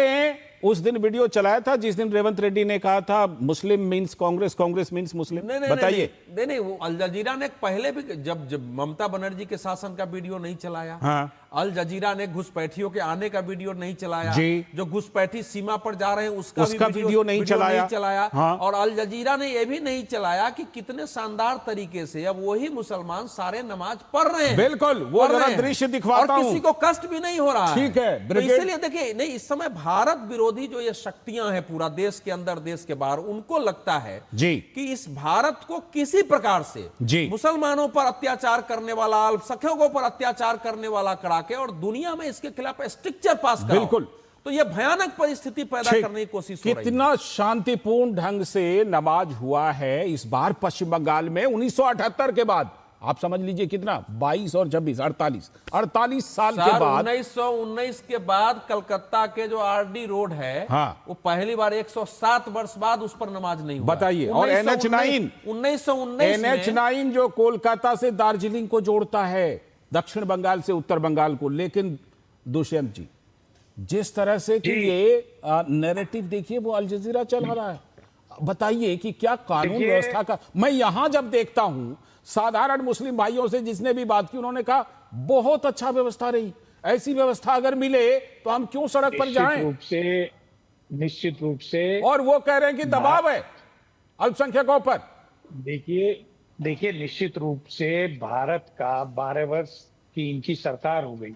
उस दिन वीडियो चलाया था जिस दिन रेवंत रेड्डी ने कहा था मुस्लिम मीन्स कांग्रेस, कांग्रेस मीन्स मुस्लिम। बताइए। नहीं, वो अल जजीरा ने पहले भी जब ममता बनर्जी के शासन का वीडियो नहीं चलाया, हाँ। अल जजीरा ने घुसपैठियों के आने का वीडियो नहीं चलाया, जो घुसपैठी सीमा पर जा रहे हैं उसका वीडियो नहीं चलाया, हाँ। और अल जजीरा ने यह भी नहीं चलाया कि कितने शानदार तरीके से अब वही मुसलमान सारे नमाज पढ़ रहे हैं। बिल्कुल, वो जरा दृश्य दिखवाता हूं, किसी को कष्ट भी नहीं हो रहा है, ठीक है। तो इसलिए देखिए, नहीं इस समय भारत विरोधी जो ये शक्तियां हैं पूरा देश के अंदर देश के बाहर, उनको लगता है कि इस भारत को किसी प्रकार से मुसलमानों पर अत्याचार करने वाला, अल्पसंख्यकों के ऊपर अत्याचार करने वाला करा के और दुनिया में इसके खिलाफ स्ट्रिक्चर पास कराओ, बिल्कुल, तो यह भयानक परिस्थिति पैदा करने की कोशिश हो रही है। कितना शांतिपूर्ण ढंग से नमाज हुआ है इस बार पश्चिम बंगाल में 1978 के बाद, आप समझ लीजिए कितना, 22 और 26 48 साल के बाद। 1919 के बाद कलकत्ता के जो आरडी रोड है, हाँ। वो पहली बार 107 वर्ष बाद उस पर नमाज नहीं हुआ। बताइए। और NH9 1919 जो कोलकाता से दार्जिलिंग को जोड़ता है, दक्षिण बंगाल से उत्तर बंगाल को, लेकिन दुष्यंत जी जिस तरह से कि ये नैरेटिव देखिए वो अल जजीरा चल रहा है, बताइए कि क्या कानून व्यवस्था का, मैं यहां जब देखता हूं साधारण मुस्लिम भाइयों से जिसने भी बात की उन्होंने कहा बहुत अच्छा व्यवस्था रही, ऐसी व्यवस्था अगर मिले तो हम क्यों सड़क पर जाएं? निश्चित रूप से, और वो कह रहे हैं कि दबाव है अल्पसंख्यकों पर। देखिए निश्चित रूप से भारत का 12 वर्ष की इनकी सरकार हो गई,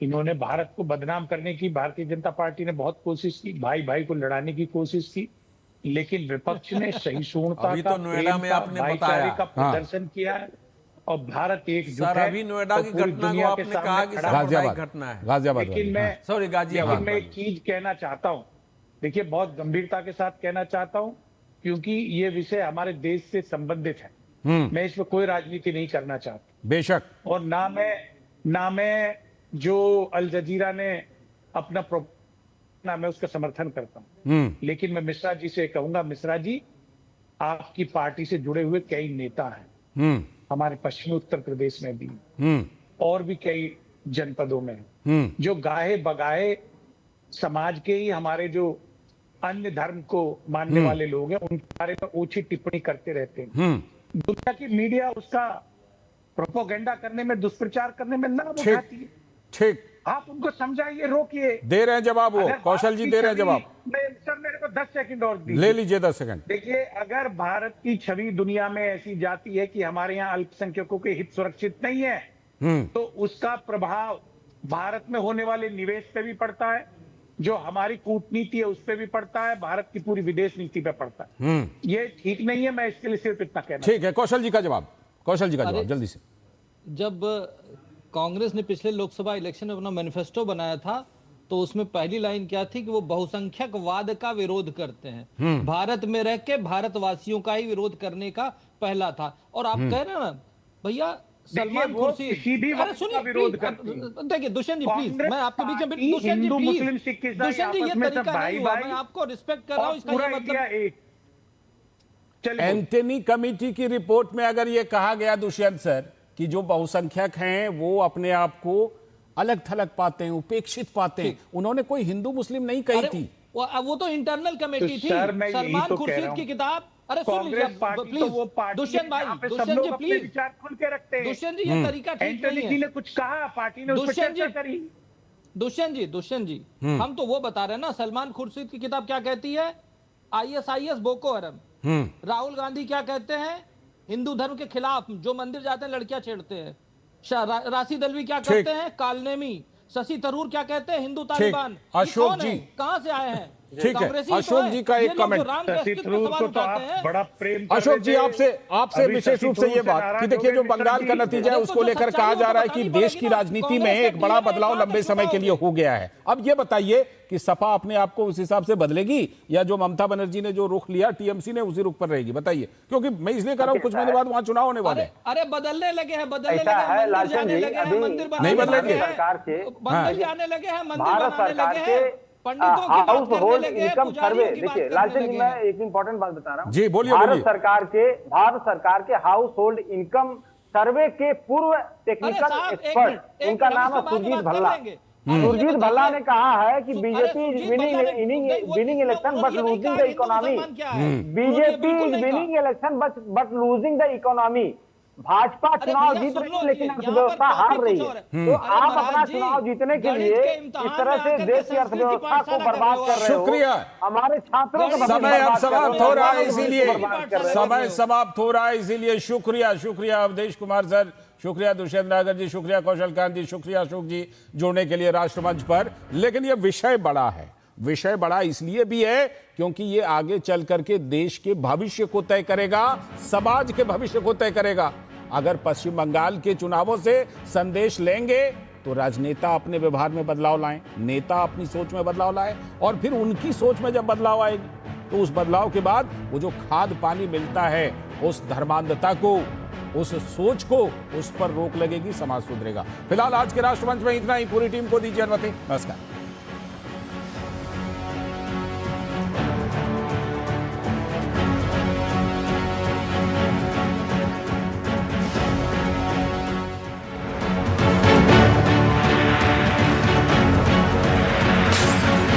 इन्होंने भारत को बदनाम करने की भारतीय जनता पार्टी ने बहुत कोशिश की, भाई भाई को लड़ाने की कोशिश की, लेकिन विपक्ष ने सहिष्णुता का, भाईचारे का प्रदर्शन किया है और भारत एकजुट है। अभी नोएडा की घटना को आपने कहा कि सामुदायिक घटना है, गाजियाबाद, लेकिन मैं एक चीज कहना चाहता हूँ, देखिए बहुत गंभीरता के साथ कहना चाहता हूँ, क्योंकि ये विषय हमारे देश से संबंधित है, मैं इसमें कोई राजनीति नहीं करना चाहता, बेशक, और ना मैं जो अल जजीरा ने अपना मैं उसका समर्थन करता हूं, लेकिन मैं मिश्रा जी से कहूंगा, मिश्रा जी आपकी पार्टी से जुड़े हुए कई नेता हैं हमारे पश्चिमी उत्तर प्रदेश में भी और भी कई जनपदों में, जो गाहे बगाहे समाज के ही हमारे जो अन्य धर्म को मानने वाले लोग हैं उनके बारे में ऊंची टिप्पणी करते रहते हैं। दुनिया की मीडिया उसका प्रोपोगेंडा करने में, दुष्प्रचार करने में नाम उठाती है। ठीक, आप उनको समझाइए, रोकिए। दे रहे हैं जवाब, वो कौशल जी दे रहे हैं जवाब। सर मेरे को 10 सेकंड और दीजिए। ले लीजिए 10 सेकंड। देखिए, अगर भारत की छवि दुनिया में ऐसी जाती है कि हमारे यहाँ अल्पसंख्यकों के हित सुरक्षित नहीं है, तो उसका प्रभाव भारत में होने वाले निवेश पे भी पड़ता है, जो हमारी कूटनीति है उस पर भी पड़ता है, भारत की पूरी विदेश नीति पे पड़ता है। ये ठीक नहीं है, मैं इसके लिए सिर्फ इतना कहना। ठीक है, कौशल जी का जवाब। कौशल जी का जवाब जल्दी से। जब कांग्रेस ने पिछले लोकसभा इलेक्शन में अपना मैनिफेस्टो बनाया था तो उसमें पहली लाइन क्या थी कि वो बहुसंख्यकवाद का विरोध करते हैं। भारत में रह के भारतवासियों का ही विरोध करने का पहला था। और आप कह रहे हैं ना भैया सलमान खुर्शीद, अरे सुनिए देखिए दुष्यंत जी प्लीज, मैं आपके बीच में दुष्यंत जी प्लीज, दुष्यंत जी ये तरीका नहीं हुआ, मैं आपको रिस्पेक्ट कर रहा हूँ, इसका ये मतलब एंटनी कमेटी की रिपोर्ट में अगर ये कहा गया दुष्यंत सर कि जो बहुसंख्यक हैं वो अपने आप को अलग थलग पाते हैं, उपेक्षित पाते हैं, उन्होंने कोई हिंदू मुस्लिम नहीं कही थी, वो तो इंटरनल कमेटी थी। सलमान खुर्शीद की किताब, अरे सुनिए प्लीज दुष्यंत भाई, दुष्यंत जी प्लीज, विचार खुल के रखते हैं। दुष्यंत जी ये तरीका ठीक नहीं है। ने कुछ कहा, पार्टी ने उस पर चर्चा करी। दुष्यंत जी हम तो वो बता रहे हैं ना, सलमान खुर्शीद की किताब क्या कहती है, ISIS बोको हरम। राहुल गांधी क्या कहते हैं, हिंदू धर्म के खिलाफ, जो मंदिर जाते हैं लड़कियां छेड़ते हैं। राशिद अल्वी क्या कहते हैं, कालनेमी। शशि थरूर क्या कहते हैं, हिंदू तालिबान। अशोक जी कहां से आए हैं? ठीक है, अशोक जी का एक कमेंट। अशोक जी आपसे विशेष रूप से ये बात कि देखिए जो बंगाल का नतीजा है उसको लेकर कहा जा रहा है कि देश की राजनीति में एक बड़ा बदलाव लंबे समय के लिए हो गया है। अब ये बताइए कि सपा अपने आप को उस हिसाब से बदलेगी या जो ममता बनर्जी ने जो रुख लिया टीएमसी ने उसी रुख पर रहेगी? बताइए, क्योंकि मैं इसलिए कर रहा हूँ कुछ महीने बाद वहां चुनाव होने वाले हैं। अरे बदलने लगे हैं, बदलने लगे हैं, मंदिर नहीं बदलेंगे, मंदिर जाने लगे हैं, मंदिर भारत सरकार के हाउस होल्ड इनकम सर्वे, देखिए लालचंद जी मैं एक इंपॉर्टेंट बात बता रहा हूँ जी, बोलिए। भारत सरकार के हाउस होल्ड इनकम सर्वे के पूर्व टेक्निकल एक्सपर्ट, उनका नाम है सुरजीत भल्ला। सुरजीत भल्ला ने कहा है कि BJP is winning election but losing the economy. BJP is winning election but losing the economy. Bhajpa चुनाव जीत रही है लेकिन अर्थव्यवस्था हार रही है। तो आप अपना चुनाव जीतने के लिए इस तरह से देश की अर्थव्यवस्था को बर्बाद कर रहे हो। शुक्रिया। हमारे छात्रों का समय अब समाप्त हो रहा है, इसीलिए समय समाप्त हो रहा है, इसीलिए शुक्रिया अवधेश कुमार सर, शुक्रिया दुष्यंत नागर जी, शुक्रिया कौशल कांत जी, शुक्रिया अशोक जी जुड़ने के लिए राष्ट्रमंच पर। लेकिन यह विषय बड़ा है, विषय बड़ा इसलिए भी है क्योंकि ये आगे चल करके देश के भविष्य को तय करेगा, समाज के भविष्य को तय करेगा। अगर पश्चिम बंगाल के चुनावों से संदेश लेंगे तो राजनेता अपने व्यवहार में बदलाव लाएं, नेता अपनी सोच में बदलाव लाएं, और फिर उनकी सोच में जब बदलाव आएगी तो उस बदलाव के बाद वो जो खाद पानी मिलता है, उस धर्मांधता को, उस सोच को, उस पर रोक लगेगी, समाज सुधरेगा। फिलहाल आज के राष्ट्रमंच में इतना ही। पूरी टीम को दीजिए अनुमति। नमस्कार।